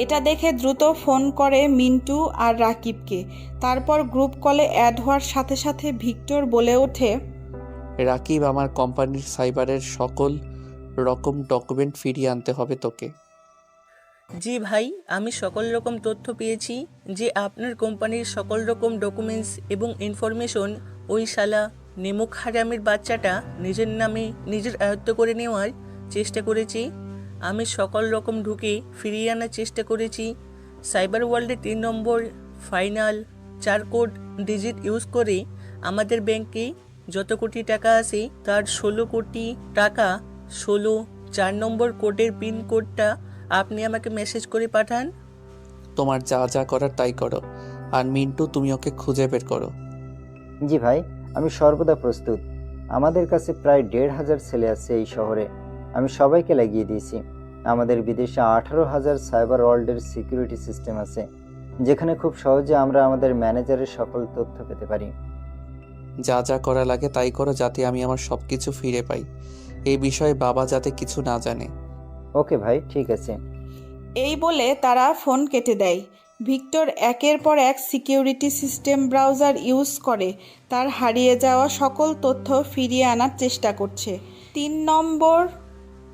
এটা দেখে দ্রুত ফোন করে মিন্টু আর রাকিবকে। তারপর গ্রুপ কলে অ্যাড হওয়ার সাথে সাথে ভিক্টর বলে ওঠে, রাকিব, আমার কোম্পানির সাইবারের সকল রকম ডকুমেন্ট ফিরিয়ে আনতে হবে তোকে। জি ভাই, আমি সকল রকম তথ্য পেয়েছি যে আপনার কোম্পানির সকল রকম ডকুমেন্টস এবং ইনফরমেশন ওই শালা নেমুক হারামের বাচ্চাটা নিজের নামে নিজের আয়ত্ত করে নেওয়ার চেষ্টা করেছি। আমি সকল রকম ঢুকে ফিরিয়ে আনার চেষ্টা করেছি। সাইবার ওয়ার্ল্ডে 3 নম্বর ফাইনাল 4 কোড ডিজিট ইউজ করে আমাদের ব্যাংকে যত কোটি টাকা আছে তার 16 কোটি টাকা 4 নম্বর কোডের পিন কোডটা আপনি আমাকে মেসেজ করে পাঠান। তোমার যা যা করার তাই করো, আর মিন্টু তুমি ওকে খুঁজে বের করো। জি ভাই, আমি সর্বদা প্রস্তুত। আমাদের কাছে প্রায় 1,500 ছেলে আছে এই শহরে। আমি সবাইকে লাগিয়ে দিয়েছি। আমাদের বিদেশে 18,000 সাইবার ওয়ার্ল্ডের সিকিউরিটি সিস্টেম আছে, যেখানে খুব সহজে আমরা আমাদের ম্যানেজারের সকল তথ্য পেতে পারি। যা যা করা লাগে তাই করো, যাতে আমি আমার সব কিছু ফিরে পাই। এই বিষয়ে বাবা যাতে কিছু না জানে। ওকে ভাই, ঠিক আছে। এই বলে তারা ফোন কেটে দেয়। ভিক্টর একের পর এক সিকিউরিটি সিস্টেম ব্রাউজার ইউজ করে তার হারিয়ে যাওয়া সকল তথ্য ফিরিয়ে আনার চেষ্টা করছে। 3 নম্বর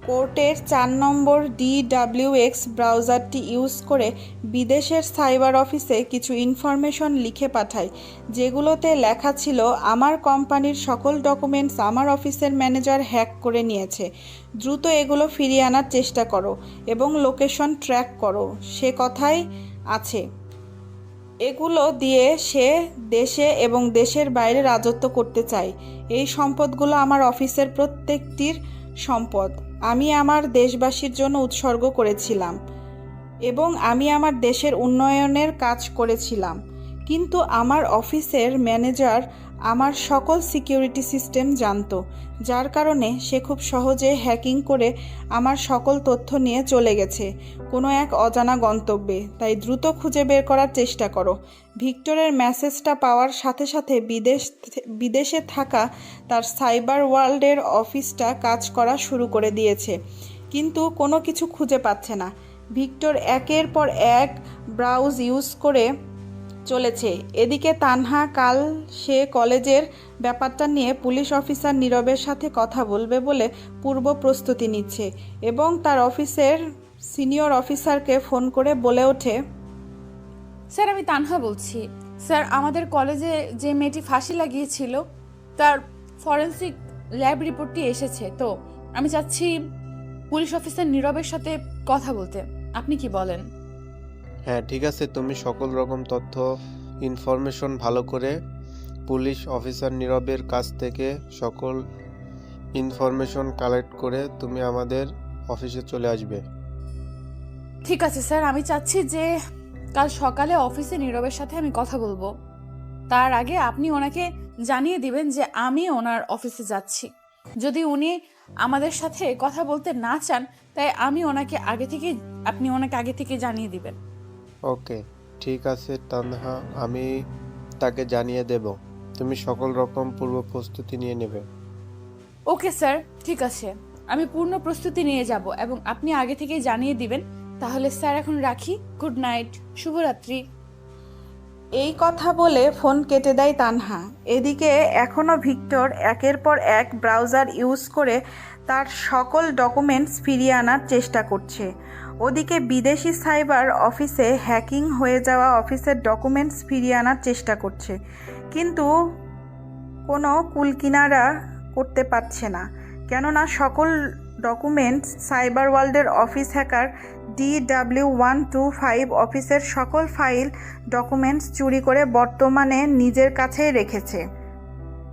কোর্টের 4 নম্বর DWX ব্রাউজারটি ইউজ করে বিদেশের সাইবার অফিসে কিছু ইনফরমেশন লিখে পাঠায়, যেগুলোতে লেখা ছিল আমার কোম্পানির সকল ডকুমেন্টস আমার অফিসের ম্যানেজার হ্যাক করে নিয়েছে। দ্রুত এগুলো ফিরিয়ে আনার চেষ্টা করো এবং লোকেশন ট্র্যাক করো। সে কথাই আছে। এগুলো দিয়ে সে দেশে এবং দেশের বাইরে রাজত্ব করতে চায়। এই সম্পদগুলো আমার অফিসের প্রত্যেকটির সম্পদ। আমি আমার দেশবাসীর জন্য উৎসর্গ করেছিলাম এবং আমি আমার দেশের উন্নয়নের কাজ করেছিলাম। কিন্তু আমার অফিসের ম্যানেজার আমার সকল সিকিউরিটি সিস্টেম জানতো, যার কারণে সে খুব সহজে হ্যাকিং করে আমার সকল তথ্য নিয়ে চলে গেছে কোনো এক অজানা গন্তব্যে। তাই দ্রুত খুঁজে বের করার চেষ্টা করো। ভিক্টরের মেসেজটা পাওয়ার সাথে সাথে বিদেশে থাকা তার সাইবার ওয়ার্ল্ডের অফিসটা কাজ করা শুরু করে দিয়েছে, কিন্তু কোনো কিছু খুঁজে পাচ্ছে না। ভিক্টর একের পর এক ব্রাউজ ইউজ করে চলেছে। এদিকে তানহা কাল সে কলেজের ব্যাপারটা নিয়ে পুলিশ অফিসার নীরবের সাথে কথা বলবে বলে পূর্ব প্রস্তুতি নিচ্ছে এবং তার অফিসের সিনিয়র অফিসারকে ফোন করে বলে ওঠে, স্যার আমি তানহা বলছি। স্যার আমাদের কলেজে যে মেয়েটি ফাঁসি লাগিয়েছিল তার ফরেন্সিক ল্যাব রিপোর্টটি এসেছে, তো আমি চাচ্ছি পুলিশ অফিসার নীরবের সাথে কথা বলতে। আপনি কি বলেন? হ্যাঁ ঠিক আছে, তুমি সকল রকম তথ্য ইনফরমেশন ভালো করে পুলিশ অফিসার নীরবের কাছ থেকে সকল ইনফরমেশন কালেক্ট করে তুমি আমাদের অফিসে চলে আসবে। ঠিক আছে স্যার, আমি চাচ্ছি যে কাল সকালে অফিসে নীরবের সাথে আমি কথা বলবো। তার আগে আপনি ওনাকে জানিয়ে দিবেন যে আমি ওনার অফিসে যাচ্ছি। যদি উনি আমাদের সাথে কথা বলতে না চান, তাই আপনি ওনাকে আগে থেকে জানিয়ে দিবেন। ওকে ঠিক আছে তানহা, আমি তাকে জানিয়ে দেব। তুমি সকল রকম পূর্ব প্রস্তুতি নিয়ে নেবে। ওকে স্যার, ঠিক আছে, আমি পূর্ণ প্রস্তুতি নিয়ে যাব এবং আপনি আগে থেকেই জানিয়ে দিবেন। তাহলে স্যার এখন রাখি। গুড নাইট, শুভরাত্রি। এই কথা বলে ফোন কেটে দেয় তানহা। এদিকে এখনও ভিক্টর একের পর এক ব্রাউজার ইউজ করে তার সকল ডকুমেন্টস ফিরিয়ে আনার চেষ্টা করছে। ওদিকে বিদেশি সাইবার অফিসে হ্যাকিং হয়ে যাওয়া অফিসের ডকুমেন্টস ফিরিয়ে আনার চেষ্টা করছে, কিন্তু কোনো কুলকিনারা করতে পারছে না, কেননা সকল ডকুমেন্টস সাইবার ওয়ার্ল্ডের অফিস হ্যাকার DW125 অফিসের সকল ফাইল ডকুমেন্টস চুরি করে বর্তমানে নিজের কাছেই রেখেছে।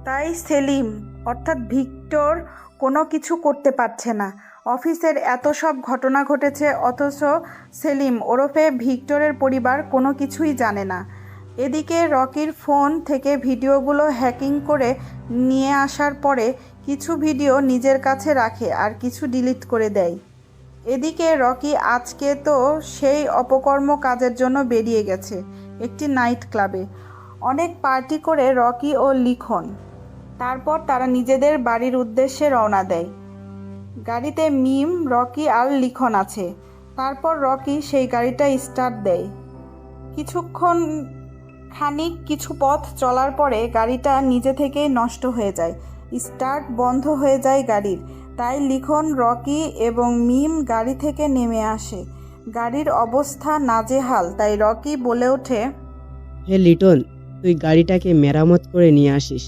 তাই সেলিম অর্থাৎ ভিক্টর কোনো কিছু করতে পারছে না। অফিসের এত সব ঘটনা ঘটেছে, অথচ সেলিম ওরফে ভিক্টরের পরিবার কোনো কিছুই জানে না। এদিকে রকির ফোন থেকে ভিডিওগুলো হ্যাকিং করে নিয়ে আসার পরে কিছু ভিডিও নিজের কাছে রাখে আর কিছু ডিলিট করে দেয়। এদিকে রকি আজকে তো সেই অপকর্ম কাজের জন্য বেরিয়ে গেছে একটি নাইট ক্লাবে। অনেক পার্টি করে রকি ও লিখন। তারপর তারা নিজেদের বাড়ির উদ্দেশ্যে রওনা দেয়। গাড়িতে মিম, রকি আর লিখন আছে। তারপর রকি সেই গাড়িটা স্টার্ট দেয়। কিছু পথ চলার পরে গাড়িটা নিজে থেকেই নষ্ট হয়ে যায়, স্টার্ট বন্ধ হয়ে যায় গাড়ির। তাই লিখন, রকি এবং মিম গাড়ি থেকে নেমে আসে। গাড়ির অবস্থা নাজেহাল, তাই রকি বলে ওঠে, হে লিটন, তুই গাড়িটাকে মেরামত করে নিয়ে আসিস,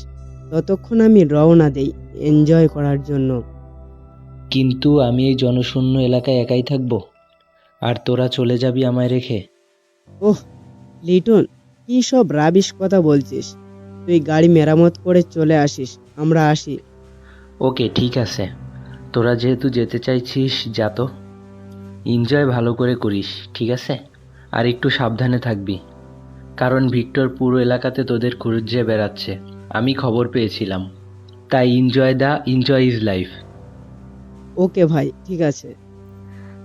ততক্ষণ আমি রওনা দেই এনজয় করার জন্য। কিন্তু আমি এই জনশূন্য এলাকায় একাই থাকবো, আর তোরা চলে যাবি আমায় রেখে? ওহ লিটন, কী সব রাবিশ কথা বলছিস? তুই গাড়ি মেরামত করে চলে আসিস, আমরা আসি। ওকে ঠিক আছে, তোরা যেহেতু যেতে চাইছিস যা, তো এনজয় ভালো করে করিস, ঠিক আছে? আর একটু সাবধানে থাকবি, কারণ ভিক্টর পুরো এলাকাতে তোদের খুঁজে বেড়াচ্ছে, আমি খবর পেয়েছিলাম। তাই এনজয় ইজ লাইফ। ওকে ভাই, ঠিক আছে।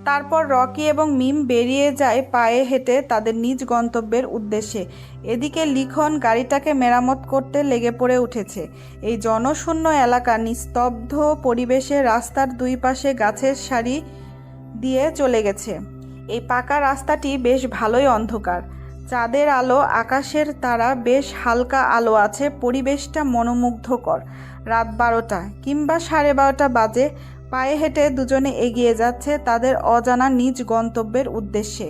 তারপর রকি এবং মিম বেরিয়ে যায় পায়ে হেঁটে তাদের নিজ গন্তব্যের উদ্দেশ্যে। এদিকে লিখন গাড়িটাকে মেরামত করতে লেগে পড়ে উঠেছে। এই জনশূন্য এলাকা নিস্তব্ধ পরিবেশে রাস্তার দুই পাশে গাছের সারি দিয়ে চলে গেছে। এই পাকা রাস্তাটি বেশ ভালোই অন্ধকার। চাঁদের আলো, আকাশের তারা, বেশ হালকা আলো আছে। পরিবেশটা মনোমুগ্ধকর। রাত 12টা কিংবা 12:30 বাজে। পায়ে হেঁটে দুজনে এগিয়ে যাচ্ছে তাদের অজানা নিজ গন্তব্যের উদ্দেশ্যে।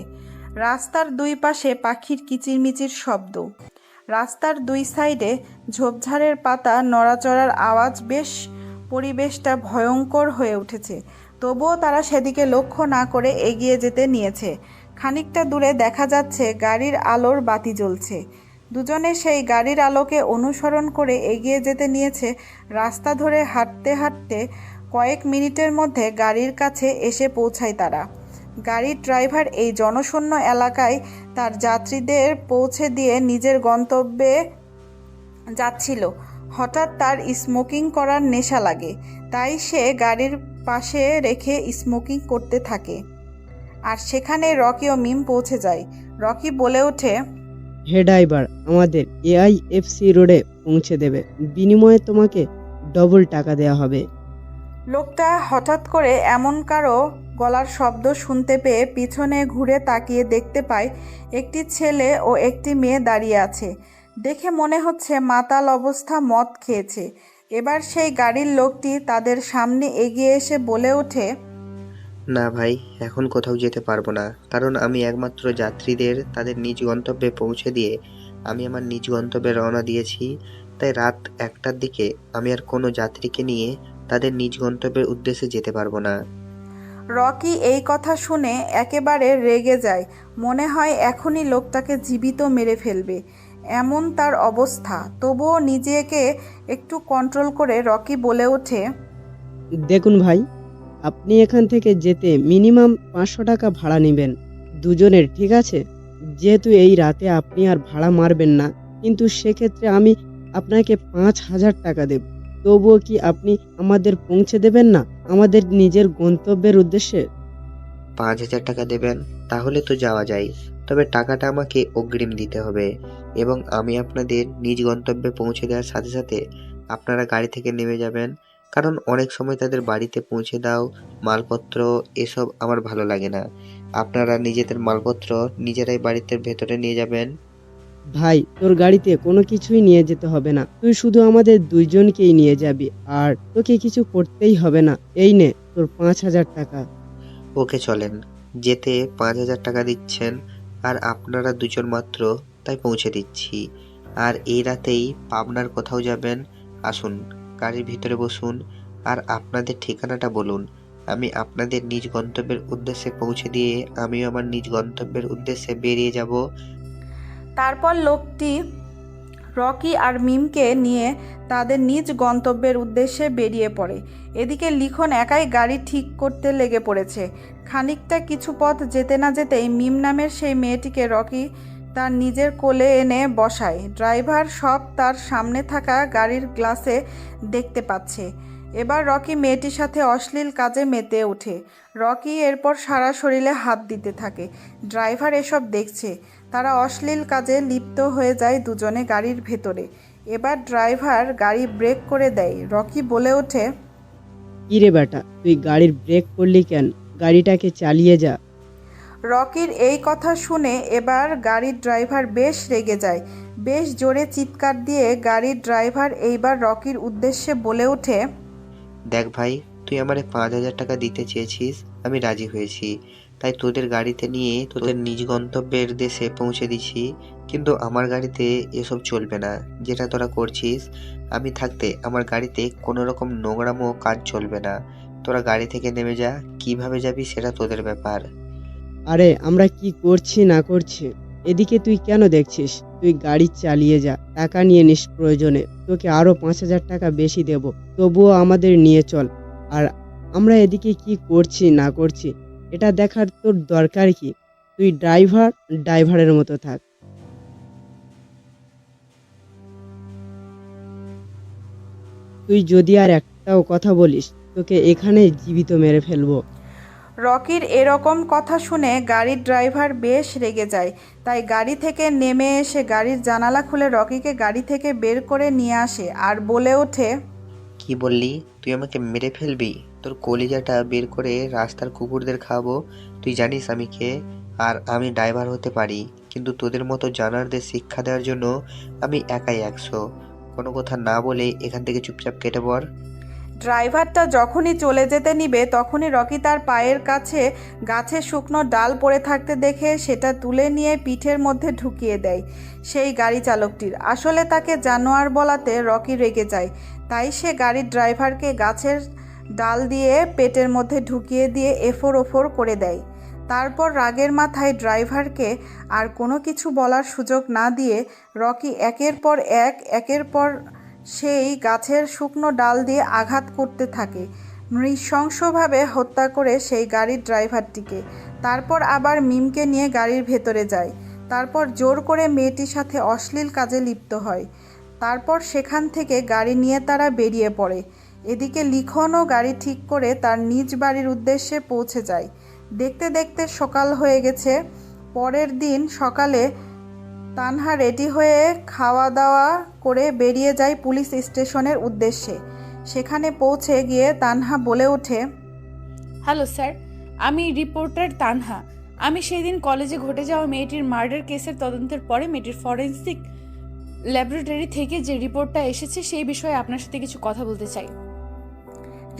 রাস্তার দুই পাশে পাখির কিচিরমিচির শব্দ। রাস্তার দুই সাইডে ঝোপঝাড়ের পাতা নড়াচড়ার আওয়াজ। বেশ পরিবেশটা ভয়ঙ্কর হয়ে উঠেছে। তবুও তারা সেদিকে লক্ষ্য না করে এগিয়ে যেতে নিয়েছে, খানিকটা দূরে দেখা যাচ্ছে গাড়ির আলোর বাতি জ্বলছে। দুজনে সেই গাড়ির আলোকে অনুসরণ করে এগিয়ে যেতে নিয়েছে। রাস্তা ধরে হাঁটতে হাঁটতে কয়েক মিনিটের মধ্যে গাড়ির কাছে এসে পৌঁছায় তারা। গাড়ির ড্রাইভার এই জনশূন্য এলাকায় তার যাত্রীদের পৌঁছে দিয়ে নিজের গন্তব্যে যাচ্ছিল। হঠাৎ তার স্মোকিং করার নেশা লাগে, তাই সে গাড়ির পাশে রেখে স্মোকিং করতে থাকে। আর সেখানে রকি ও মিম পৌঁছে যায়। রকি বলে ওঠে, হে ড্রাইভার, আমাদের AIFC রোডে পৌঁছে দেবে, বিনিময়ে তোমাকে ডবল টাকা দেওয়া হবে। লোকটা হঠাৎ করে এমন কারো গলার শব্দ শুনতে পেয়ে পিছনে ঘুরে তাকিয়ে দেখতে পায় একটি ছেলে ও একটি মেয়ে দাঁড়িয়ে আছে। দেখে মনে হচ্ছে মাতাল অবস্থা, মদ খেয়েছে। এবার সেই গাড়ির লোকটি তাদের সামনে এগিয়ে এসে বলে ওঠে, না ভাই, এখন কোথাও যেতে পারবো না, কারণ আমি একমাত্র যাত্রীদের তাদের নিজ গন্তব্যে পৌঁছে দিয়ে আমি আমার নিজ গন্তব্যে রওনা দিয়েছি। তাই রাত 1টার দিকে আমি আর কোনো যাত্রীকে নিয়ে তাদের নিজ গন্তব্যের উদ্দেশ্যে যেতে পারবো না। রকি এই কথা শুনে একেবারে রেগে যায়। মনে হয় এখনই লোকটাকে জীবিত মেরে ফেলবে, এমন তার অবস্থা। তবুও নিজেকে একটু কন্ট্রোল করে রকি বলে ওঠে, দেখুন ভাই, আপনি এখান থেকে যেতে মিনিমাম 500 টাকা ভাড়া নেবেন দুজনের, ঠিক আছে? যেহেতু এই রাতে আপনি আর ভাড়া মারবেন না, কিন্তু সেক্ষেত্রে আমি আপনাকে 5000 টাকা দেব। তবুও কি আপনি আমাদের পৌঁছে দেবেন না আমাদের নিজের গন্তব্যের উদ্দেশ্যে? 5000 টাকা দেবেন? তাহলে তো যাওয়া যায়, তবে টাকাটা আমাকে অগ্রিম দিতে হবে এবং আমি আপনাদের নিজ গন্তব্যে পৌঁছে দেওয়ার সাথে সাথে আপনারা গাড়ি থেকে নেমে যাবেন, কারণ অনেক সময় তাদের বাড়িতে পৌঁছে দাও মালপত্র এসব আমার ভালো লাগে না। আপনারা নিজেদের মালপত্র নিজেরাই বাড়িতে ভেতরে নিয়ে যাবেন। ভাই, তোর গাড়িতে কোনো কিছুই নিয়ে যেতে হবে না, তুই শুধু আমাদের দুইজনকেই নিয়ে যাবি, আর তোকে কিছু করতেই হবে না। এই নে তোর 5000 টাকা। ওকে চলেন, যেতে 5000 টাকা দিচ্ছেন আর আপনারা দুজন মাত্র, তাই পৌঁছে দিচ্ছি। আর এই রাতেই পাবনার কোথাও যাবেন, আসুন গাড়ির ভিতরে বসুন আর আপনাদের ঠিকানাটা বলুন। আমি আপনাদের নিজ গন্তব্যের উদ্দেশ্যে পৌঁছে দিয়ে আমিও আমার নিজ গন্তব্যের উদ্দেশ্যে বেরিয়ে যাব। তারপর লোকটি রকি আর মিমকে নিয়ে তাদের নিজ গন্তব্যের উদ্দেশ্যে বেরিয়ে পড়ে। এদিকে লিখন একাই গাড়ি ঠিক করতে লেগে পড়েছে। খানিকটা কিছু পথ যেতে না যেতেই মিম নামের সেই মেয়েটিকে রকি তার নিজের কোলে এনে বসায়। ড্রাইভার সব তার সামনে থাকা গাড়ির গ্লাসে দেখতে পাচ্ছে। এবার রকি মেয়েটির সাথে অশ্লীল কাজে মেতে ওঠে। রকি এরপর সারা শরীরে হাত দিতে থাকে। ড্রাইভার এসব দেখছে। তারা অশ্লীল কাজে লিপ্ত হয়ে যায় দুজনে গাড়ির ভেতরে। এবার ড্রাইভার গাড়ি ব্রেক করে দেয়। রকি বলে ওঠে, কি রে বেটা, তুই গাড়ির ব্রেক করলি কেন? গাড়িটাকে চালিয়ে যা। রকির এই কথা শুনে এবার গাড়ির ড্রাইভার বেশ রেগে যায়। বেশ জোরে চিৎকার দিয়ে গাড়ির ড্রাইভার এইবার রকির উদ্দেশ্যে বলে ওঠে, দেখ ভাই, তুই আমারে 5000 টাকা দিতে চেয়েছিস, আমি রাজি হয়েছি, তাই তোদের গাড়িতে নিয়ে তোদের নিজ গন্তব্যের দেশে পৌঁছে দিছি। কিন্তু আমার গাড়িতে এসব চলবে না, যেটা তোরা করছিস। আমি থাকতে আমার গাড়িতে কোনো রকম নোংরামো কাজ চলবে না। তোরা গাড়ি থেকে নেমে যা, কিভাবে যাবি সেটা তোদের ব্যাপার। আরে আমরা কি করছি না করছি এদিকে তুই কেন দেখছিস? তুই গাড়ি চালিয়ে যা, টাকা নিয়ে নিস প্রয়োজনে, তোকে আরো 5000 টাকা বেশি দেব, তবুও আমাদের নিয়ে চল। আর আমরা এদিকে কি করছি না করছি এটা দেখার তোর দরকার কি? তুই ড্রাইভারের মতো থাক। তুই যদি আর একটাও কথা বলিস, তোকে এখানে জীবিত মেরে ফেলবো। রকির এরকম কথা শুনে গাড়ির ড্রাইভার বেশ রেগে যায়। তাই গাড়ি থেকে নেমে এসে গাড়ির জানালা খুলে রকিকে গাড়ি থেকে বের করে নিয়ে আসে আর বলে ওঠে, কি বললি? তুই আমাকে মেরে ফেলবি? তোর কলিজাটা বের করে রাস্তার কুকুরদের খাওয়াবো। তুই জানিস আমি কে? আর আমি ড্রাইভার হতে পারি, কিন্তু তোদের মতো জানারদের শিক্ষা দেওয়ার জন্য আমি একাই 100। কোনো কথা না বলে এখান থেকে চুপচাপ কেটে পড়। ড্রাইভারটা যখনই চলে যেতে নিবে তখনই রকি তার পায়ের কাছে গাছে শুকনো ডাল পড়ে থাকতে দেখে সেটা তুলে নিয়ে পিঠের মধ্যে ঢুকিয়ে দেয় সেই গাড়ি চালকটির। আসলে তাকে জানোয়ার বলাতে রকি রেগে যায়, তাই সে গাড়ির ড্রাইভারকে গাছের ডাল দিয়ে পেটের মধ্যে ঢুকিয়ে দিয়ে এফোর ওফোর করে দেয়। তারপর রাগের মাথায় ড্রাইভারকে আর কোনো কিছু বলার সুযোগ না দিয়ে রকি একের পর সেই গাছের শুকনো ডাল দিয়ে আঘাত করতে থাকে, নৃশংসভাবে হত্যা করে সেই গাড়ির ড্রাইভারটিকে। তারপর আবার মিমকে নিয়ে গাড়ির ভেতরে যায়। তারপর জোর করে মেয়েটির সাথে অশ্লীল কাজে লিপ্ত হয়। তারপর সেখান থেকে গাড়ি নিয়ে তারা বেরিয়ে পড়ে। এদিকে লিখনও গাড়ি ঠিক করে তার নিজ বাড়ির উদ্দেশ্যে পৌঁছে যায়। দেখতে দেখতে সকাল হয়ে গেছে। পরের দিন সকালে তানহা রেডি হয়ে খাওয়া দাওয়া করে বেরিয়ে যায় পুলিশ স্টেশনের উদ্দেশ্যে। সেখানে পৌঁছে গিয়ে তানহা বলে ওঠে, হ্যালো স্যার, আমি রিপোর্টার তানহা। আমি সেই দিন কলেজে ঘটে যাওয়া মেয়েটির মার্ডার কেসের তদন্তের পরে মেয়েটির ফরেন্সিক ল্যাবরেটরি থেকে যে রিপোর্টটা এসেছে সেই বিষয়ে আপনার সাথে কিছু কথা বলতে চাই।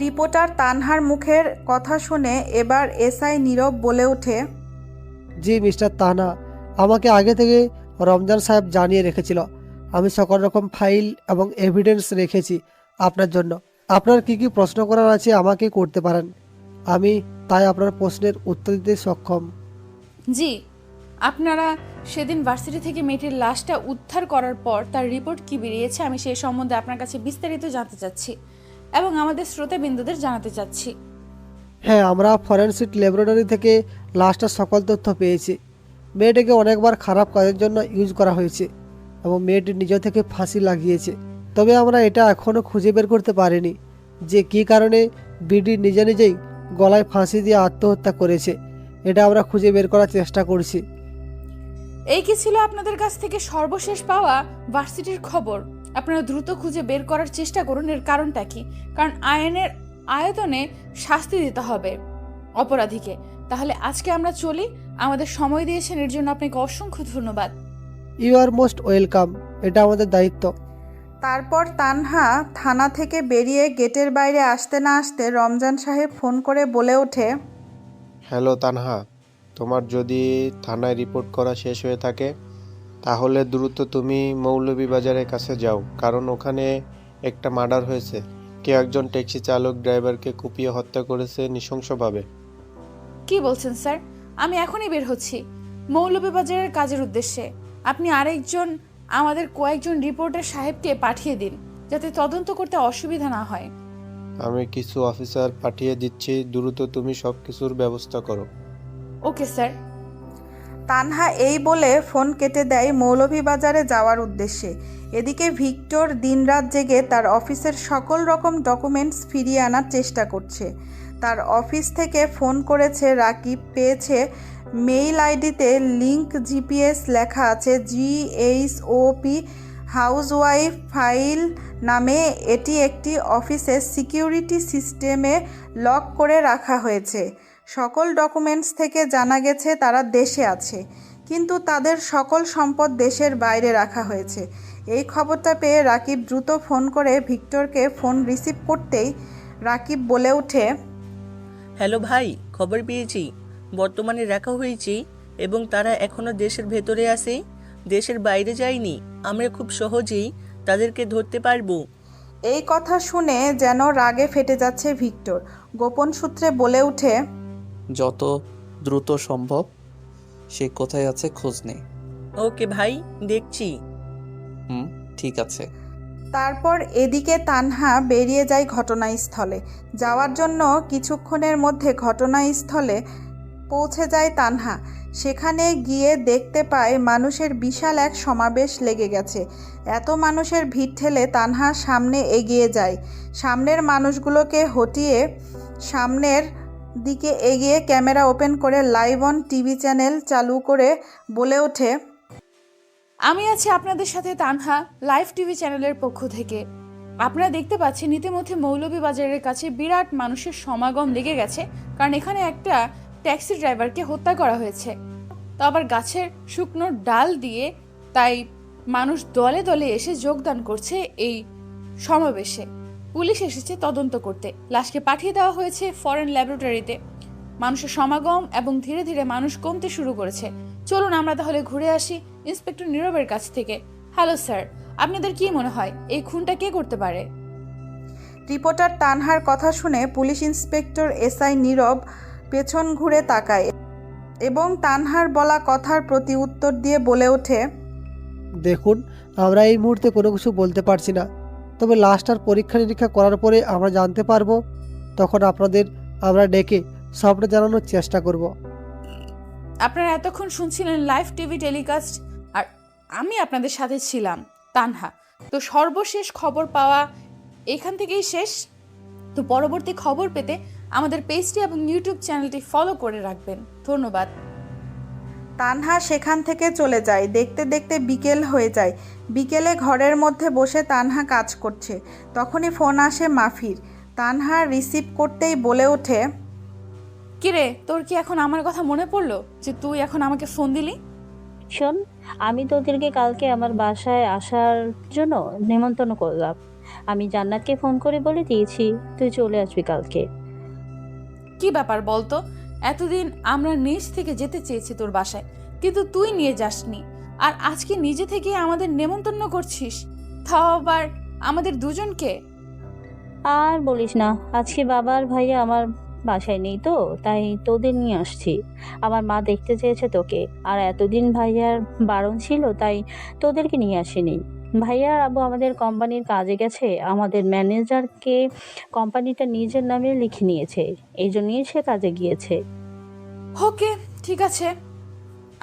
রিপোর্টার তানহার মুখের কথা শুনে এবার এসআই নীরব বলে ওঠে, জি মিস্টার তানা, আমাকে আগে থেকে রমজান সাহেব জানিয়ে রেখেছিল। আমি সকল রকম ফাইল এবং এভিডেন্স রেখেছি আপনার জন্য। আপনার কি কি প্রশ্ন করার আছে আমাকে করতে পারেন, আমি তাই আপনার প্রশ্নের উত্তর দিতে সক্ষম। জি, আপনারা সেদিন ভার্সিটি থেকে মেয়েটির লাশটা উদ্ধার করার পর তার রিপোর্ট কি বেরিয়েছে আমি সেই সম্বন্ধে আপনার কাছে বিস্তারিত জানতে চাচ্ছি এবং আমাদের শ্রোতাবিন্দুদের জানাতে চাচ্ছি। হ্যাঁ, আমরা ফরেনসিক ল্যাবরেটরি থেকে লাশটার সকল তথ্য পেয়েছি। মেয়েটিকে অনেকবার খারাপ কাজের জন্য ইউজ করা হয়েছে এবং মেয়েটি নিজে থেকে ফাঁসি লাগিয়েছে। তবে আমরা এটা এখনও খুঁজে বের করতে পারিনি যে কী কারণে বিডি নিজেই গলায় ফাঁসি দিয়ে আত্মহত্যা করেছে। এটা আমরা খুঁজে বের করার চেষ্টা করছি। এই কি ছিল আপনাদের কাছ থেকে সর্বশেষ পাওয়া ভার্সিটির খবর? আপনারা দ্রুত খুঁজে বের করার চেষ্টা করুন এর কারণটা কি, কারণ আইনের আয়তনে শাস্তি দিতে হবে অপরাধীকে। তাহলে আজকে আমরা চলি। আমাদের সময় দিয়েছেন এর জন্য আপনাকে অসংখ্য ধন্যবাদ। ইউ আর মোস্ট ওয়েলকাম, এটা আমাদের দায়িত্ব। তারপর তানহা থানা থেকে বেরিয়ে গেটের বাইরে আসতে না আসতে রমজান সাহেব ফোন করে বলে ওঠে, হ্যালো তানহা, তোমার যদি থানায় রিপোর্ট করা শেষ হয়ে থাকে তাহলে দ্রুত তুমি মৌলভীবাজারের কাছে যাও, কারণ ওখানে একটা মার্ডার হয়েছে। কেউ একজন ট্যাক্সি চালক ড্রাইভারকে কুপিয়ে হত্যা করেছে নৃশংসভাবে। কি বলছেন স্যার? আমি এখনই বের হচ্ছি মৌলভীবাজারের কাজের উদ্দেশ্যে। আপনি আমাদের কয়েকজন রিপোর্টার সাহেবকে পাঠিয়ে দিন যাতে তদন্ত করতে অসুবিধা না হয়। আমি কিছু অফিসার পাঠিয়ে দিচ্ছি, দ্রুত তুমি সব কিছুর ব্যবস্থা করো। Okay sir. তানহা এই বলে ফোন কেটে দেয় মৌলভীবাজারে যাওয়ার উদ্দেশ্যে। এদিকে ভিক্টর দিনরাত জেগে তার অফিসের সকল রকম ডকুমেন্টস ফিরিয়ে আনার চেষ্টা করছে। তার অফিস থেকে ফোন করেছে রাকিব, পেয়েছে মেইল আইডিতে লিংক জিপিএস লেখা আছে GHOP হাউসওয়াইফ ফাইল নামে। এটি একটি অফিসের সিকিউরিটি সিস্টেমে লক করে রাখা হয়েছে। সকল ডকুমেন্টস থেকে জানা গেছে তারা দেশে আছে, কিন্তু তাদের সকল সম্পদ দেশের বাইরে রাখা হয়েছে। এই খবরটা পেয়ে রাকিব দ্রুত ফোন করে ভিক্টরকে ফোন রিসিভ করতেই রাকিব বলে ওঠে, হ্যালো ভাই, খবর পেয়েছি বর্তমানে রাখা হয়েছে এবং তারা এখনো দেশের ভেতরে আছে, দেশের বাইরে যায়নি। আমরা খুব সহজেই তাদেরকে ধরতে পারবো। এই কথা শুনে যেন রাগে ফেটে যাচ্ছে ভিক্টর। গোপন সূত্রে বলে ওঠে, যত দ্রুত সম্ভব সে কোথায় আছে খোঁজ নেই। ওকে ভাই, দেখছি। ঠিক আছে। তারপর এদিকে তানহা বেরিয়ে যায় ঘটনাস্থলে। যাওয়ার জন্য কিছুক্ষণের মধ্যে ঘটনাস্থলে পৌঁছে যায় তানহা। সেখানে গিয়ে দেখতে পায় মানুষের বিশাল এক সমাবেশ লেগে গেছে। এত মানুষের ভিড় ঠেলে তানহা সামনে এগিয়ে যায়। সামনের মানুষগুলোকে হটিয়ে সামনের দিকে এগিয়ে ক্যামেরা ওপেন করে লাইভ অন টিভি চ্যানেল চালু করে বলে ওঠে, আমি আছি আপনাদের সাথে তানহা লাইভ টিভি চ্যানেলের পক্ষ থেকে। আপনারা দেখতে পাচ্ছেন ইতিমধ্যে মৌলভীবাজারের কাছে বিরাট মানুষের সমাগম লেগে গেছে, কারণ এখানে একটা ট্যাক্সি ড্রাইভারকে হত্যা করা হয়েছে, তো আবার গাছের শুকনো ডাল দিয়ে। তাই মানুষ দলে দলে এসে যোগদান করছে এই সমাবেশে। পুলিশ এসেছে তদন্ত করতে। লাশকে পাঠিয়ে দেওয়া হয়েছে ফরেন ল্যাবরেটরিতে। মানুষের সমাগম এবং ধীরে ধীরে মানুষ কমতে শুরু করেছে। চলুন আমরা তাহলে ঘুরে আসি ইন্সপেক্টর নীরবের কাছ থেকে। হ্যালো স্যার, আপনাদের কি মনে হয় এই খুনটা কে করতে পারে? রিপোর্টার তানহার কথা শুনে পুলিশ ইন্সপেক্টর এসআই নীরব পেছন ঘুরে তাকায়। এবং তানহার বলা কথার প্রতি উত্তর দিয়ে বলে ওঠে, দেখুন, আমরা এই মুহূর্তে কোনো কিছু বলতে পারছি না, তবে লাস্টার পরীক্ষা নিরীক্ষা করার পরে আমরা জানতে পারবো, তখন আপনাদের আমরা ডেকে সবটা জানানোর চেষ্টা করব। আপনারা এতক্ষণ শুনছিলেন লাইভ টিভি টেলিকাস্ট, আর আমি আপনাদের সাথে ছিলাম তানহা। তো সর্বশেষ খবর পাওয়া এখান থেকেই শেষ। তো পরবর্তী খবর পেতে আমাদের পেজটি এবং ইউটিউব চ্যানেলটি ফলো করে রাখবেন। ধন্যবাদ। তানহা সেখান থেকে চলে যায়। দেখতে দেখতে বিকেল হয়ে যায়। বিকেলে ঘরের মধ্যে বসে তানহা কাজ করছে। তখনই ফোন আসে মাফির। তানহা রিসিভ করতেই বলে ওঠে, কিরে, তোর কি এখন আমার কথা মনে পড়লো যে তুই এখন আমাকে ফোন দিলি? শোন, আমি তোদেরকে কালকে আমার বাসায় আসার জন্য নেমন্তন্ন করলাম। আমি জান্নাতকে ফোন করে বলে দিয়েছি তুই চলে আসবি কালকে। কি ব্যাপার বলতো? এতদিন আমরা নিজ থেকে যেতে চেয়েছি তোর বাসায়, কিন্তু তুই নিয়ে যাসনি, আর আজকে নিজে থেকে আমাদের নেমন্তন্ন করছিস, তাও আবার আমাদের দুজনকে। আর বলিস না, আজকে বাবার ভাইয়া আমার বাসায় নেই, তো তাই তোদের নিয়ে আসছি। আমার মা দেখতে চেয়েছে তোকে, আর এতদিন ভাইয়ার বারণ ছিল, তাই তোদেরকে নিয়ে আসেনি। ভাইয়ার আব্বু আমাদের কোম্পানির কাজে গেছে, আমাদের ম্যানেজারকে কোম্পানিটা নিজের নামে লিখে নিয়েছে, এই জন্যই সে কাজে গিয়েছে। ওকে, ঠিক আছে,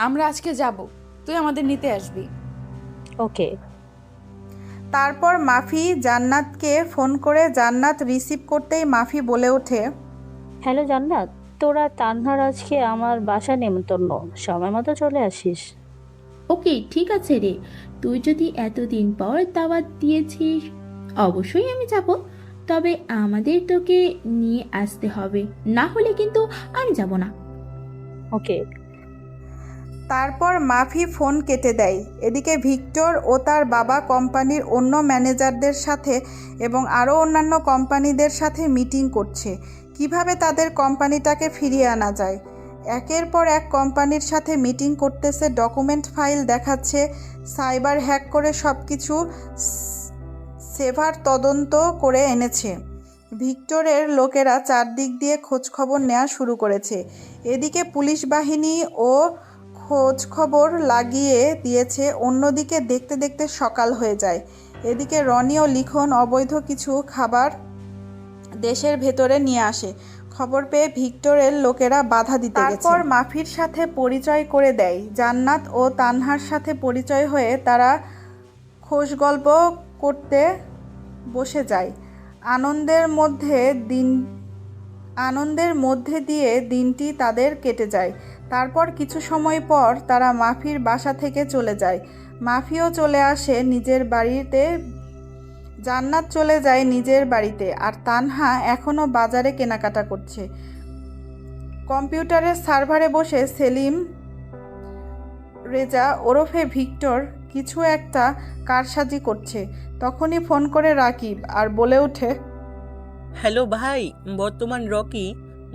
আমরা আজকে যাব, তুই আমাদের নিতে আসবি। ওকে। তারপর মাফি জান্নাতকে ফোন করে। জান্নাত রিসিভ করতেই মাফি বলে ওঠে, হ্যালো জান্নাত, তোরা তানহার আজকে আমার বাসা নেমন্তন্ন, সময় মতো চলে আসিস। ওকে, ঠিক আছে রে, তুই যদি এতদিন পর দাওয়াত দিয়েছিস অবশ্যই আমি যাব, তবে আমাদের তোকে নিয়ে আসতে হবে, না হলে কিন্তু আমি যাব না। ওকে। তারপর মাফি ফোন কেটে দেয়। এদিকে ভিক্টর ও তার বাবা কোম্পানির অন্য ম্যানেজারদের সাথে এবং আরও অন্যান্য কোম্পানিদের সাথে মিটিং করছে, কিভাবে তাদের কোম্পানিটাকে ফিরিয়ে আনা যায়। একের পর এক কোম্পানির সাথে মিটিং করতেছে, ডকুমেন্ট ফাইল দেখাচ্ছে, সাইবার হ্যাক করে সব কিছু সেভার তদন্ত করে এনেছে। ভিক্টরের লোকেরা চারদিক দিয়ে খোঁজখবর নেওয়া শুরু করেছে। এদিকে পুলিশ বাহিনী ও খোঁজ খবর লাগিয়ে দিয়েছে। অন্যদিকে দেখতে দেখতে সকাল হয়ে যায়। এদিকে রনি ও লিখন অবৈধ কিছু খাবার দেশের ভেতরে নিয়ে আসে। খবর পেয়ে ভিক্টরের লোকেরা বাধা দিতে গেছে। তারপর মাফির সাথে পরিচয় করে দেয়। জান্নাত ও তানহার সাথে পরিচয় হয়ে তারা খোশ গল্প করতে বসে যায়। আনন্দের মধ্যে দিয়ে দিনটি তাদের কেটে যায়। তারপর কিছু সময় পর তারা মাফির বাসা থেকে চলে যায়। মাফিও চলে আসে নিজের বাড়িতে। জান্নাত চলে যায় নিজের বাড়িতে, আর তানহা এখনও বাজারে কেনাকাটা করছে। কম্পিউটারের সার্ভারে বসে সেলিম রেজা ওরফে ভিক্টর কিছু একটা কারসাজি করছে। তখনই ফোন করে রাকিব আর বলে ওঠে, হ্যালো ভাই, বর্তমান রকি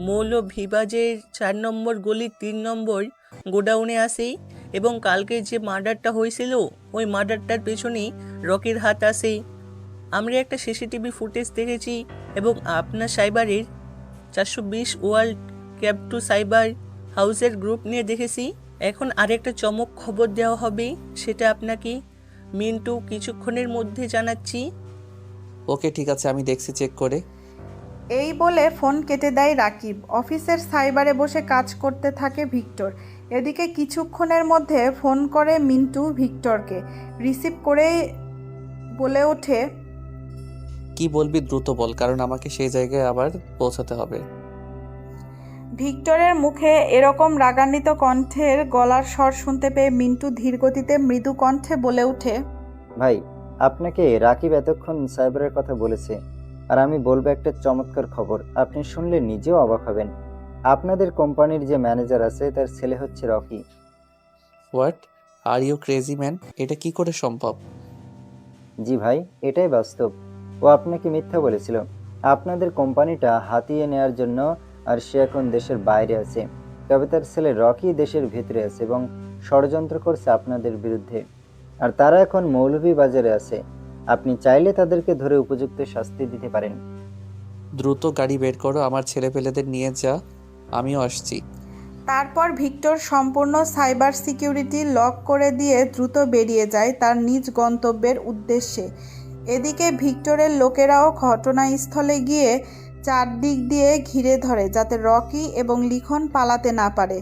মৌলভীবাজের 4 নম্বর গলির 3 নম্বর গোডাউনে আসে, এবং কালকে যে মার্ডারটা হয়েছিল ওই মার্ডারটার পেছনেই রকির হাত আসে। আমরা একটা সিসিটিভি ফুটেজ দেখেছি এবং আপনার সাইবারের 420 ওয়ার্ল্ড ক্যাব টু সাইবার হাউসের গ্রুপ নিয়ে দেখেছি। এখন আরেকটা চমক খবর দেওয়া হবে, সেটা আপনাকে মিন্টু কিছুক্ষণের মধ্যে জানাচ্ছি। ওকে, ঠিক আছে, আমি দেখছি চেক করে। এই বলে ফোন কেটে দেয় রাকিব। অফিসের সাইবারে বসে কাজ করতে থাকে ভিক্টর। এদিকে কিছুক্ষণের মধ্যে ফোন করে মিন্টু ভিক্টরকে। রিসিভ করে বলে ওঠে, কি বলবি দ্রুত বল, কারণ আমাকে সেই জায়গায় আবার পৌঁছাতে হবে। ভিক্টরের মুখে এরকম রাগান্বিত কণ্ঠের গলার স্বর শুনতে পেয়ে মিন্টু ধীরগতিতে মৃদু কণ্ঠে বলে ওঠে, ভাই, আপনাকে রাকিব এতক্ষণ সাইবারের কথা বলেছে, আর আমি বলবো একটা চমৎকার খবর, আপনি শুনলে নিজেও অবাক হবেন। আপনাদের কোম্পানির যে ম্যানেজার আছে তার ছেলে হচ্ছে Rocky. What are you crazy man, এটা কি করে সম্ভব? জি ভাই, এটাই বাস্তব। ও আপনাকে মিথ্যা বলেছিল আপনাদের কোম্পানিটা হাতিয়ে নেওয়ার জন্য, আর সে এখন দেশের বাইরে আছে। তবে তার ছেলে রকি দেশের ভিতরে আছে এবং ষড়যন্ত্র করছে আপনাদের বিরুদ্ধে, আর তারা এখন মৌলভীবাজারে আছে। আপনি চাইলে তাদেরকে ধরে উপযুক্ত শাস্তি দিতে পারেন। দ্রুত গাড়ি বের করো, আমার ছেলেপেলেদের নিয়ে যা, আমিও আসছি। তারপর ভিক্টর সম্পূর্ণ সাইবার সিকিউরিটি লক করে দিয়ে দ্রুত বেরিয়ে যায় তার নিজ গন্তব্যের উদ্দেশ্যে। এদিকে ভিক্টরের লোকেরাও ঘটনাস্থলে গিয়ে চারদিক দিয়ে ঘিরে ধরে যাতে রকি এবং লিখন পালাতে না পারে।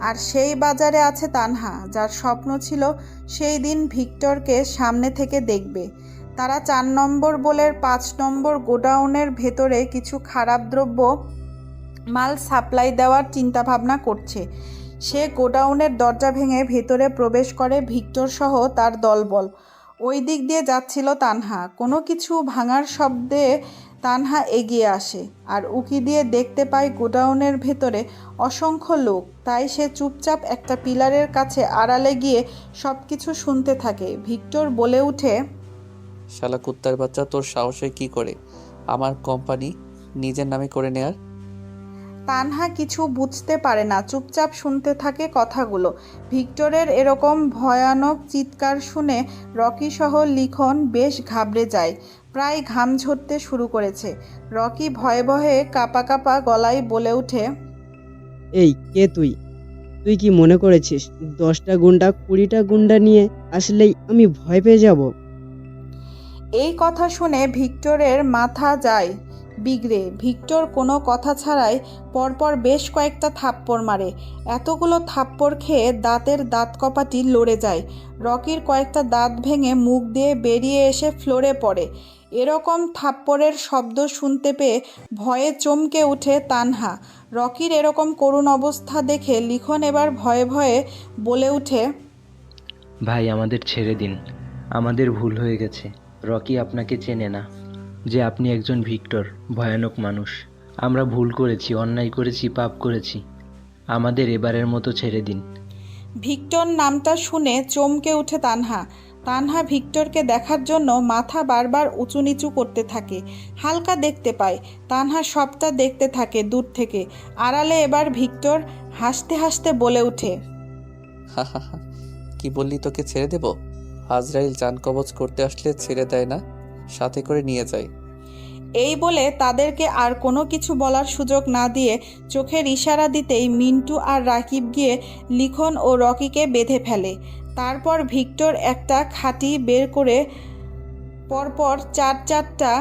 আর সেই বাজারে আছে তানহা, যার স্বপ্ন ছিল সেই দিন ভিক্টরকে সামনে থেকে দেখবে। তারা 4 নম্বর বোলের 5 নম্বর গোডাউনের ভেতরে কিছু খারাপ দ্রব্য মাল সাপ্লাই দেওয়ার চিন্তাভাবনা করছে। সে গোডাউনের দরজা ভেঙে ভেতরে প্রবেশ করে ভিক্টর সহ তার দলবল। ওই দিক দিয়ে যাচ্ছিল তানহা। কোনো কিছু ভাঙার শব্দে তানহা এগিয়ে আসে আর উকি দিয়ে দেখতে পায় গোডাউনের ভেতরে অসংখ্য লোক। তাই সে চুপচাপ একটা পিলারের কাছে আড়ালে গিয়ে সব কিছু শুনতে থাকে। ভিক্টর বলে ওঠে, শালা কুত্তার বাচ্চা, তোর সাহসে কি করে আমার কোম্পানি নিজের নামে করে নেয়ার? তানহা কিছু বুঝতে পারে না, চুপচাপ শুনতে থাকে কথাগুলো। ভিক্টরের এরকম ভয়ানক চিৎকার শুনে রকি সহ লিখন বেশ ঘাবড়ে যায়, প্রায় ঘাম ঝরতে শুরু করেছে। রকি ভয়ে ভয়ে কাঁপা কাঁপা গলায় বলে ওঠে, এই কে তুই? তুই কি মনে করেছিস 10টা গুন্ডা 20টা গুন্ডা নিয়ে আসলেই আমি ভয় পেয়ে যাব? এই কথা শুনে ভিক্টরের মাথা যায় বিগড়ে। ভিক্টর কোনো কথা ছাড়াই পরপর বেশ কয়েকটা থাপ্পড় মারে। এতগুলো থাপ্পড় খেয়ে দাঁতের দাঁত কপাটি লড়ে যায়। রকির কয়েকটা দাঁত ভেঙে মুখ দিয়ে বেরিয়ে এসে ফ্লোরে পড়ে। এরকম থাপ্পড়ের শব্দ শুনতে পেয়ে ভয়ে চমকে ওঠে তানহা। রকির এরকম করুণ অবস্থা দেখে লিখন এবার ভয়ে ভয়ে বলে ওঠে, ভাই আমাদের ছেড়ে দিন, আমাদের ভুল হয়ে গেছে। রকি আপনাকে চেনে না যে আপনি একজন ভিক্টর, ভয়ানক মানুষ। আমরা ভুল করেছি, অন্যায় করেছি, পাপ করেছি। আমাদের এবারের মতো ছেড়ে দিন। ভিক্টর নামটা শুনে চমকে ওঠে তানহা। তানহা ভিক্টরকে দেখার জন্য মাথা বারবার উঁচু নিচু করতে থাকে। হালকা দেখতে পায়। তানহা সবটা দেখতে থাকে দূর থেকে। আড়ালে এবার ভিক্টর হাসতে হাসতে বলে ওঠে, কি বললি, তোকে ছেড়ে দেব? আজরাইল জান কবজ করতে আসলে ছেড়ে দেয় না, সাথে করে নিয়ে যায়। এই বলে তাদেরকে আর কোনো কিছু বলার সুযোগ না দিয়ে চোখের ইশারা দিতেই মিন্টু আর রাকিব গিয়ে লিখন ও রকিকে বেঁধে ফেলে। তারপর ভিক্টর একটা খাঁটি বের করে পরপর 4টা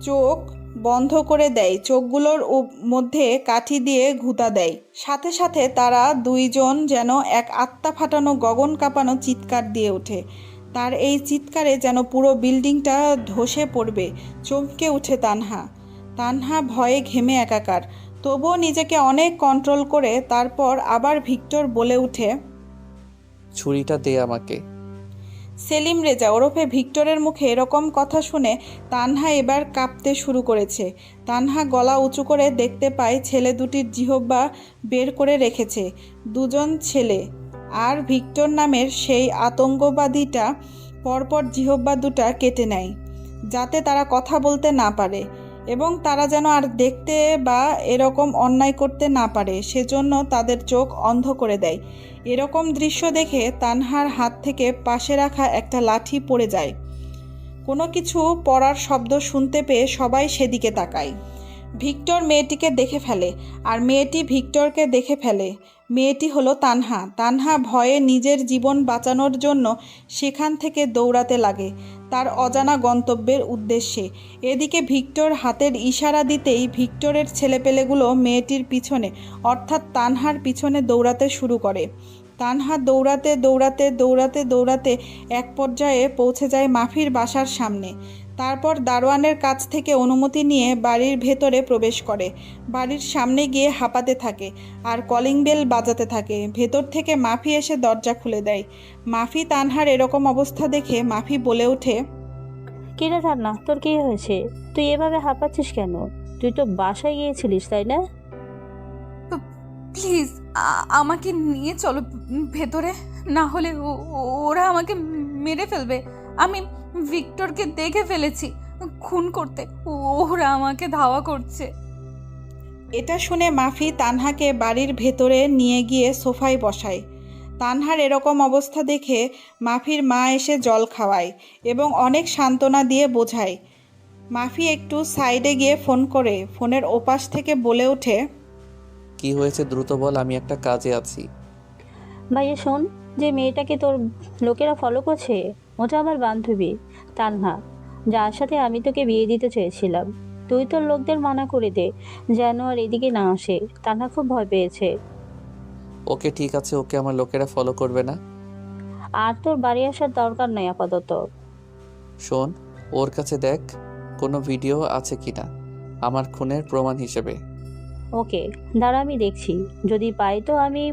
চোখ বন্ধ করে দেয়। চোখগুলোর মধ্যে কাঠি দিয়ে ঘুঁতা দেয়। সাথে সাথে তারা দুইজন যেন এক আত্মা ফাটানো গগন কাঁপানো চিৎকার দিয়ে ওঠে। তার এই চিৎকারে যেন পুরো বিল্ডিংটা ধসে পড়বে। চমকে উঠে তানহা ভয়ে ঘেমে একাকার। তবুও নিজেকে অনেক কন্ট্রোল করে তারপর আবার ভিক্টর বলে ওঠে, ছুরিটা দে আমাকে। সেলিম রেজা ওরফে ভিক্টরের মুখে এরকম কথা শুনে তানহা এবার কাঁপতে শুরু করেছে। তানহা গলা উঁচু করে দেখতে পায় ছেলে দুটির জিহ্বা বের করে রেখেছে। দুজন ছেলে আর ভিক্টর নামের সেই আতঙ্কবাদীটা পরপর জিহ্বা দুটা কেটে নেয় যাতে তারা কথা বলতে না পারে এবং তারা যেন আর দেখতে বা এরকম অন্যায় করতে না পারে, সেজন্য তাদের চোখ অন্ধ করে দেয়। এরকম দৃশ্য দেখে তানহার হাত থেকে পাশে রাখা একটা লাঠি পড়ে যায়। কোনো কিছু পড়ার শব্দ শুনতে পেয়ে সবাই সেদিকে তাকায়। ভিক্টর মেয়েটিকে দেখে ফেলে আর মেয়েটি ভিক্টরকে দেখে ফেলে। মেয়েটি হলো তানহা। তানহা ভয়ে নিজের জীবন বাঁচানোর জন্য সেখান থেকে দৌড়াতে লাগে তার অজানা গন্তব্যের উদ্দেশ্যে। এদিকে ভিক্টর হাতের ইশারা দিতেই ভিক্টরের ছেলেপেলেগুলো মেয়েটির পিছনে অর্থাৎ তানহার পিছনে দৌড়াতে শুরু করে। তানহা দৌড়াতে দৌড়াতে দৌড়াতে দৌড়াতে এক পর্যায়ে পৌঁছে যায় মাফির বাসার সামনে। তারপর দারোয়ানের কাছ থেকে অনুমতি নিয়ে বাড়ির ভেতরে প্রবেশ করে। বাড়ির সামনে গিয়ে হাঁপাতে থাকে আর কলিং বেল বাজাতে থাকে। ভেতর থেকে মাফি এসে দরজা খুলে দেয়। মাফি তানহার এরকম অবস্থা দেখে মাফি বলে ওঠে, কিরে না, তোর কি হয়েছে? তুই এভাবে হাঁপাচ্ছিস কেন? তুই তো বাসায় গিয়েছিলিস, তাই না? প্লিজ আমাকে নিয়ে চলো ভেতরে, না হলে ওরা আমাকে মেরে ফেলবে। আমি ভিক্টরকে দেখে ফেলেছি খুন করতে, ওরা আমাকে ধাওয়া করছে। এটা শুনে মাফি তানহাকে বাড়ির ভেতরে নিয়ে গিয়ে সোফায় বসায়। তানহার এরকম অবস্থা দেখে মাফির মা এসে জল খাওয়ায় এবং অনেক সান্ত্বনা দিয়ে বোঝায়। মাফি একটু সাইডে গিয়ে ফোন করে ফোনের ওপাশ থেকে বলে ওঠে, কি হয়েছে দ্রুত বল, আমি একটা কাজে আছি। ভাইয়া শোন, যে মেয়েটাকে তোর লোকেরা ফলো করছে ওটা আমার বান্ধবী তানহা, যার সাথে আমি তোকে বিয়ে দিতে চেয়েছিলাম। তুই তোর লোকদের মানা করে দে যেন আর এদিকে না আসে। তানহা খুব ভয় পেয়েছে। ওকে ঠিক আছে, ওকে আমার লোকেরা ফলো করবে না। আর তোর বাড়ি আসার দরকার নেই আপাতত। শোন, ওর কাছে দেখ কোনো ভিডিও আছে কিনা আমার খুনের প্রমাণ হিসেবে। ওকে, দাঁড়া আমি দেখছি, যদি পাই তো আমি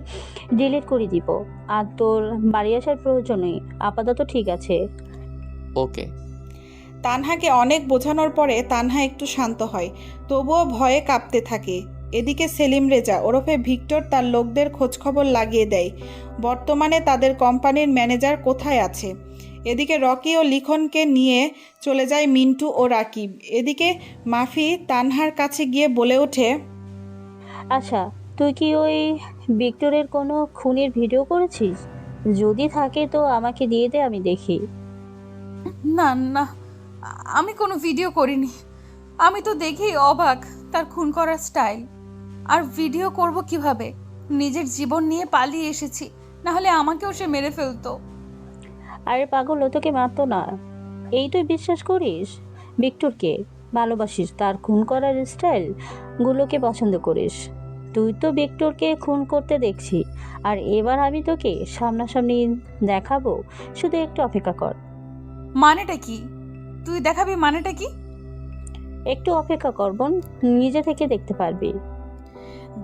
ডিলিট করে দিব। আর তোর বাড়ি আসার প্রয়োজন নেই, আপাতত ঠিক আছে। ওকে। তানহাকে অনেক বোঝানোর পরে তানহা একটু শান্ত হয়, তবুও ভয়ে কাঁপতে থাকে। এদিকে সেলিম রেজা ওরফে ভিক্টর তার লোকদের খোঁজখবর লাগিয়ে দেয় বর্তমানে তাদের কোম্পানির ম্যানেজার কোথায় আছে। এদিকে রকি ও লিখনকে নিয়ে চলে যায় মিন্টু ও রাকিব। এদিকে মাফি তানহার কাছে গিয়ে বলে ওঠে, আচ্ছা, তুই কি ওই ভিক্টরের কোনো খুনের ভিডিও করেছিস? যদি থাকে তো আমাকে দিয়ে দে, আমি দেখি। না না, আমি কোনো ভিডিও করিনি। আমি তো দেখেই অবাক তার খুন করার স্টাইল। আর ভিডিও করব কিভাবে? নিজের জীবন নিয়ে পালিয়ে এসেছি, না হলে আমাকেও সে মেরে ফেলতো। আরে পাগল, ও তোকে মারতো না। এই তুই বিশ্বাস করিস? ভিক্টরকে ভালোবাসিস, তার খুন করার স্টাইল গুলোকে পছন্দ করিস। তুই তো ভিক্টরকে খুন করতে দেখছি, আর এবার আমি তোকে সামনাসামনি দেখাবো। শুধু একটু অপেক্ষা কর। মানেটা কি? তুই দেখাবি মানেটা কি? একটু অপেক্ষা কর বোন, নিজে থেকে দেখতে পারবি।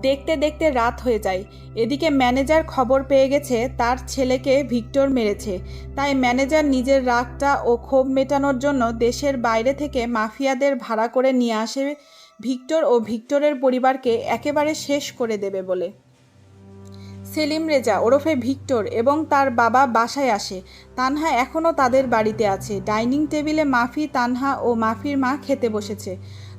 দেখতে দেখতে রাত হয়ে যায়। এদিকে ম্যানেজার খবর পেয়ে গেছে তার ছেলেকে ভিক্টর মেরেছে। তাই ম্যানেজার নিজের রাগটা ও ক্ষোভ মেটানোর জন্য দেশের বাইরে থেকে মাফিয়াদের ভাড়া করে নিয়ে আসে ভিক্টর ও ভিক্টরের পরিবারকে একেবারে শেষ করে দেবে বলে। সেলিম রেজা ওরফে ভিক্টর এবং তার বাবা বাসায় আসে। তানহা এখনও তাদের বাড়িতে আছে। ডাইনিং টেবিলে মাফি, তানহা ও মাফির মা খেতে বসেছে।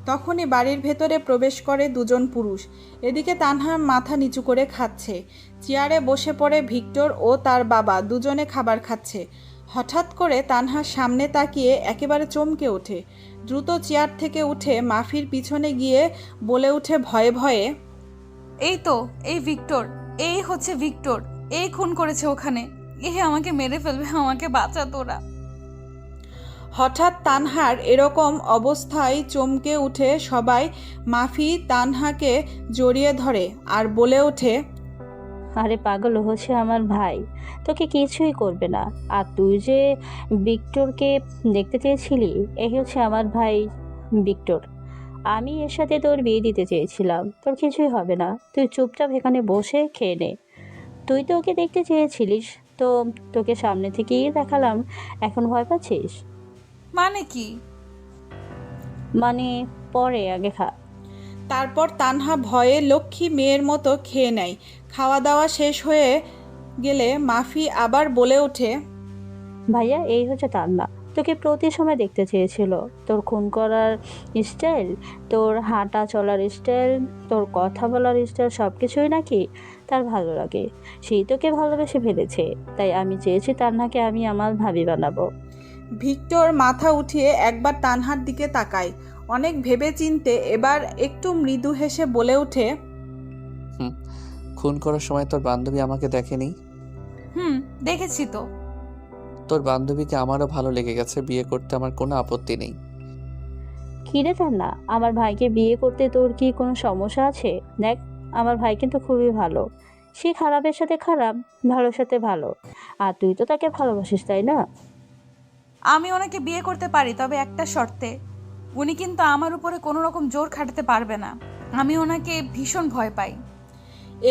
তখনই বাড়ির ভেতরে প্রবেশ করে দুজন পুরুষ। এদিকে তানহা মাথা নিচু করে খাচ্ছে। চেয়ারে বসে পড়ে ভিক্টর ও তার বাবা, দুজনে খাবার খাচ্ছে। হঠাৎ করে তানহার সামনে তাকিয়ে একেবারে চমকে ওঠে। দ্রুত চেয়ার থেকে উঠে মাফির পিছনে গিয়ে বলে ওঠে ভয়ে ভয়ে, এই তো, এই ভিক্টর, এই হচ্ছে ভিক্টর, এই খুন করেছে ওখানে। আমাকে মেরে ফেলবে, আমাকে বাঁচা তোরা। হঠাৎ তানহার এরকম অবস্থায় চমকে উঠে সবাই। মাফি তানহাকে জড়িয়ে ধরে আর বলে ওঠে, আরে পাগল, হচ্ছে আমার ভাই, তোকে কিছুই করবে না। আর তুই যে ভিক্টরকে দেখতে চেয়েছিলি, এই হচ্ছে আমার ভাই ভিক্টর। আমি এর সাথে তোর বিয়ে দিতে চেয়েছিলাম, তোর কিছুই হবে না। তুই চুপচাপ এখানে বসে খেয়ে নে। তুই তো ওকে দেখতে চেয়েছিলিস, তো তোকে সামনে থেকেই দেখালাম। এখন ভয় পাচ্ছিস? মানে কি? মানে পরে, আগে খা। তারপর তানহা ভয়ে লক্ষ্মী মেয়ের মতো খেয়ে নেয়। খাওয়া দাওয়া শেষ হয়ে গেলে মাফি আবার বলে ওঠে, ভাইয়া, এই হচ্ছে তান্না, তোকে প্রতি সময় দেখতে চেয়েছিল। তোর খুন করার স্টাইল, তোর হাঁটা চলার স্টাইল, তোর কথা বলার স্টাইল, সব কিছুই নাকি তার ভালো লাগে। সেই তোকে ভালোবেসে ফেলেছে। তাই আমি চেয়েছি তান্নাকে আমি আমার ভাবি বানাবো। ভিক্টর মাথা উঠিয়ে একবার তানহার দিকে তাকায়। অনেক ভেবে চিনতে এবার একটু মৃদু হেসে বলে ওঠে, খুন করার সময় তোর বান্ধবী আমাকে দেখেনি? দেখেছি তো। তোর বান্ধবীকে আমারও ভালো লেগে গেছে, বিয়ে করতে আমার কোনো আপত্তি নেই। কিরে তান্না, আমার ভাইকে বিয়ে করতে তোর কি কোনো সমস্যা আছে? দেখ, আমার ভাই কিন্তু খুবই ভালো। সে খারাপের সাথে খারাপ, ভালোর সাথে ভালো। আর তুই তো তাকে ভালোবাসিস, তাই না? আমি ওনাকে বিয়ে করতে পারি, তবে একটা শর্তে। উনি কিন্তু আমার উপরে কোনো রকম জোর খাটাতে পারবে না। আমি ওনাকে ভীষণ ভয় পাই।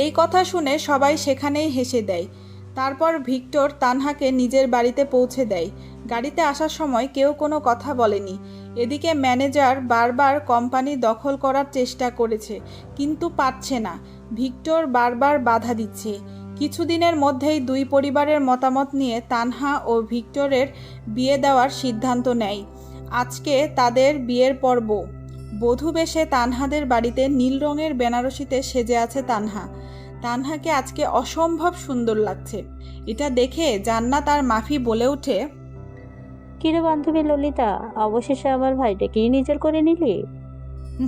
এই কথা শুনে সবাই সেখানেই হেসে দেয়। তারপর ভিক্টর তানহাকে নিজের বাড়িতে পৌঁছে দেয়। গাড়িতে আসার সময় কেউ কোনো কথা বলেনি। এদিকে ম্যানেজার বারবার কোম্পানি দখল করার চেষ্টা করেছে, কিন্তু পারছে না। ভিক্টর বারবার বাধা দিচ্ছে। কিছুদিনের মধ্যেই দুই পরিবারের মতামত নিয়ে তানহা ও ভিক্টরের বিয়ে দেওয়ার সিদ্ধান্ত নেয়। আজকে তাদের বিয়ের পর্ব। বধূ বেশে তানহাদের বাড়িতে নীল রঙের বেনারসিতে সেজে আছে তানহা। তানহাকে আজকে অসম্ভব সুন্দর লাগছে। এটা দেখে জান্নাত আর মাফি বলে ওঠে, কিরে বান্ধবী ললিতা, অবশেষে আমার ভাইটাকেই নিজের করে নিলি?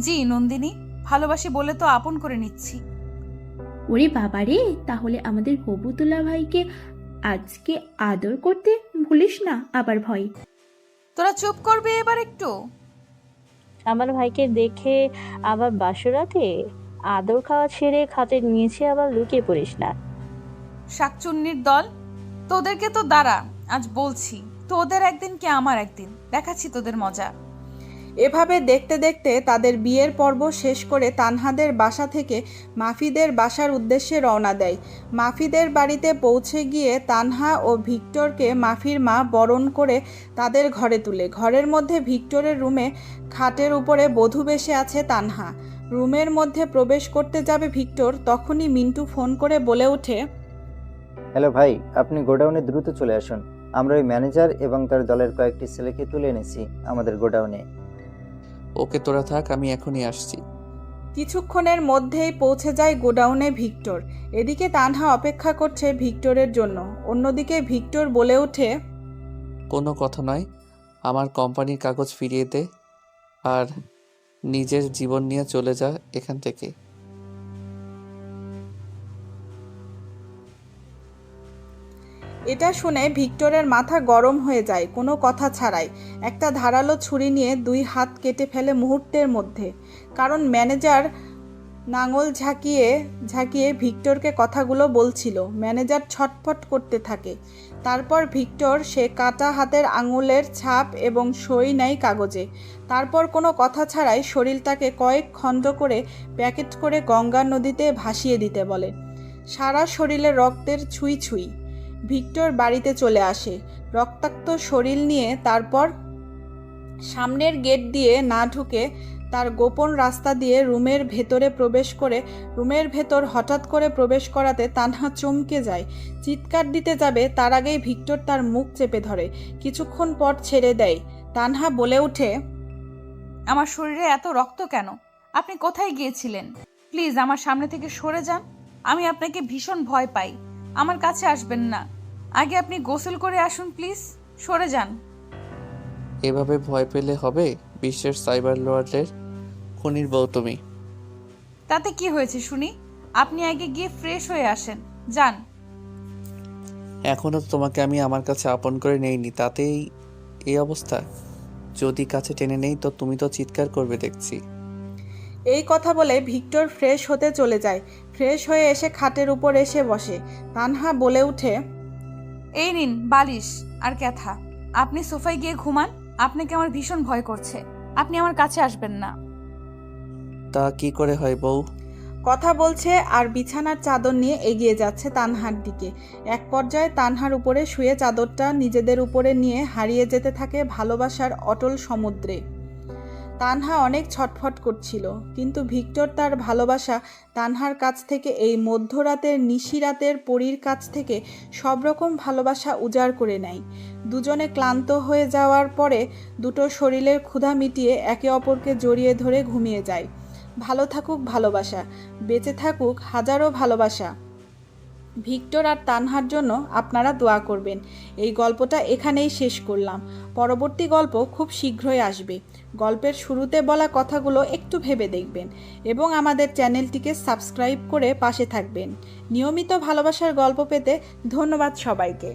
জি নন্দিনী, ভালোবাসি বলে তো আপন করে নিচ্ছি। ওরে বাবারে, তাহলে আমাদের হবুতুল্লা ভাইকে আজকে আদর করতে ভুলিস না আবার ভয়। তোরা চুপ করবে এবার একটু? আমার ভাইকে দেখে আবার বাসরাতে আদর খাওয়া ছেড়ে খাটে নিয়েছে আবার লুকিয়ে পড়িস না। শাকচুন্নির দল, তোদেরকে তো দাঁড়া, আজ বলছি, তোদের একদিন কি আমার একদিন, দেখাচ্ছি তোদের মজা। এভাবে দেখতে দেখতে তাদের বিয়ের পর্ব শেষ করে তানহাদের বাসা থেকে মাফিদের বাসার উদ্দেশ্যে রওনা দেয়। মাফিদের বাড়িতে পৌঁছে গিয়ে তানহা ও ভিক্টরকে মাফির মা বরণ করে তাদের ঘরে তুলে। ঘরের মধ্যে ভিক্টরের রুমে খাটের উপরে বধূ বেশে আছে তানহা। রুমের মধ্যে প্রবেশ করতে যাবে ভিক্টর, তখনই মিন্টু ফোন করে বলে ওঠে, হ্যালো ভাই, আপনি গোডাউনে দ্রুত চলে আসুন। আমরা ওই ম্যানেজার এবং তার দলের কয়েকটি ছেলেকে তুলে এনেছি আমাদের গোডাউনে। ওকে, তোরা থাক, আমি এখনই আসছি। কিছুক্ষণের মধ্যেই পৌঁছে যায় গোডাউনে ভিক্টর। এদিকে তানহা অপেক্ষা করছে ভিক্টরের জন্য। অন্যদিকে ভিক্টর বলে ওঠে, কোনো কথা নয়, আমার কোম্পানির কাগজ ফিরিয়ে দে আর নিজের জীবন নিয়ে চলে যা এখান থেকে। এটা শুনে ভিক্টরের মাথা গরম হয়ে যায়। কোনো কথা ছাড়াই একটা ধারালো ছুরি নিয়ে 2 হাত কেটে ফেলে মুহূর্তের মধ্যে। কারণ ম্যানেজার নাঙল ঝাঁকিয়ে ভিক্টরকে কথাগুলো বলছিল। ম্যানেজার ছটফট করতে থাকে। তারপর ভিক্টর সে কাটা হাতের আঙুলের ছাপ এবং সই নেয় কাগজে। তারপর কোনো কথা ছাড়াই শরীরটাকে কয়েক খণ্ড করে প্যাকেট করে গঙ্গা নদীতে ভাসিয়ে দিতে বলে। সারা শরীরে রক্তের ছুঁই ছুঁই। ভিক্টর বাড়িতে চলে আসে রক্তাক্ত শরীর নিয়ে। তারপর সামনের গেট দিয়ে না ঢুকে তার গোপন রাস্তা দিয়ে রুমের ভেতরে প্রবেশ করে রুমের ভেতর হঠাৎ করে প্রবেশ করাতে তানহা চমকে যায়। চিৎকার দিতে যাবে তার আগেই ভিক্টর তার মুখ চেপে ধরে। কিছুক্ষণ পর ছেড়ে দেয়। তানহা বলে ওঠে, আমার শরীরে এত রক্ত কেন? আপনি কোথায় গিয়েছিলেন? প্লিজ আমার সামনে থেকে সরে যান। আমি আপনাকে ভীষণ ভয় পাই। আমার কাছে আসবেন না। আগে আপনি গোসল করে আসুন প্লিজ। সরে যান। এভাবে ভয় পেলে হবে? বিশ্বের সাইবার লর্ডের খুনির বউ তুমি। তাতে কি হয়েছে শুনি? আপনি আগে গিয়ে ফ্রেশ হয়ে আসেন, যান। এখনো তোমাকে আমি আমার কাছে আপন করে নেইনি, তাতেই এই অবস্থা। যদি কাছে টেনে নেই তো তুমি তো চিৎকার করবে দেখছি। এই কথা বলে ভিক্টর ফ্রেশ হতে চলে যায়। ফ্রেশ হয়ে এসে খাটের উপর এসে বসে। তানহা বলে ওঠে, এই নিন বালিশ আর ক্যাথা, আপনি সোফায় গিয়ে ঘুমান। আপনাকে আমার ভীষণ ভয় করছে। আপনি আমার কাছে আসবেন না। তা কি করে হয় বউ? কথা বলছে আর বিছানার চাদর নিয়ে এগিয়ে যাচ্ছে তানহার দিকে। এক পর্যায়ে তানহার উপরে শুয়ে চাদরটা নিজেদের উপরে নিয়ে হারিয়ে যেতে থাকে ভালোবাসার অটল সমুদ্রে। তানহা অনেক ছটফট করছিল, কিন্তু ভিক্টর তার ভালোবাসা তানহার কাছ থেকে, এই মধ্যরাতের নিশিরাতের পরীর কাছ থেকে সব রকম ভালোবাসা উজাড় করে নেয়। দুজনে ক্লান্ত হয়ে যাওয়ার পরে দুটো শরীরের ক্ষুধা মিটিয়ে একে অপরকে জড়িয়ে ধরে ঘুমিয়ে যায়। ভালো থাকুক ভালোবাসা, বেঁচে থাকুক হাজারো ভালোবাসা। ভিক্টর আর তানহার জন্য আপনারা দোয়া করবেন। এই গল্পটা এখানেই শেষ করলাম। পরবর্তী গল্প খুব শীঘ্রই আসবে। গল্পের শুরুতে বলা কথাগুলো একটু ভেবে দেখবেন এবং আমাদের চ্যানেলটিকে সাবস্ক্রাইব করে পাশে থাকবেন। নিয়মিত ভালোবাসার গল্প পেতে ধন্যবাদ সবাইকে।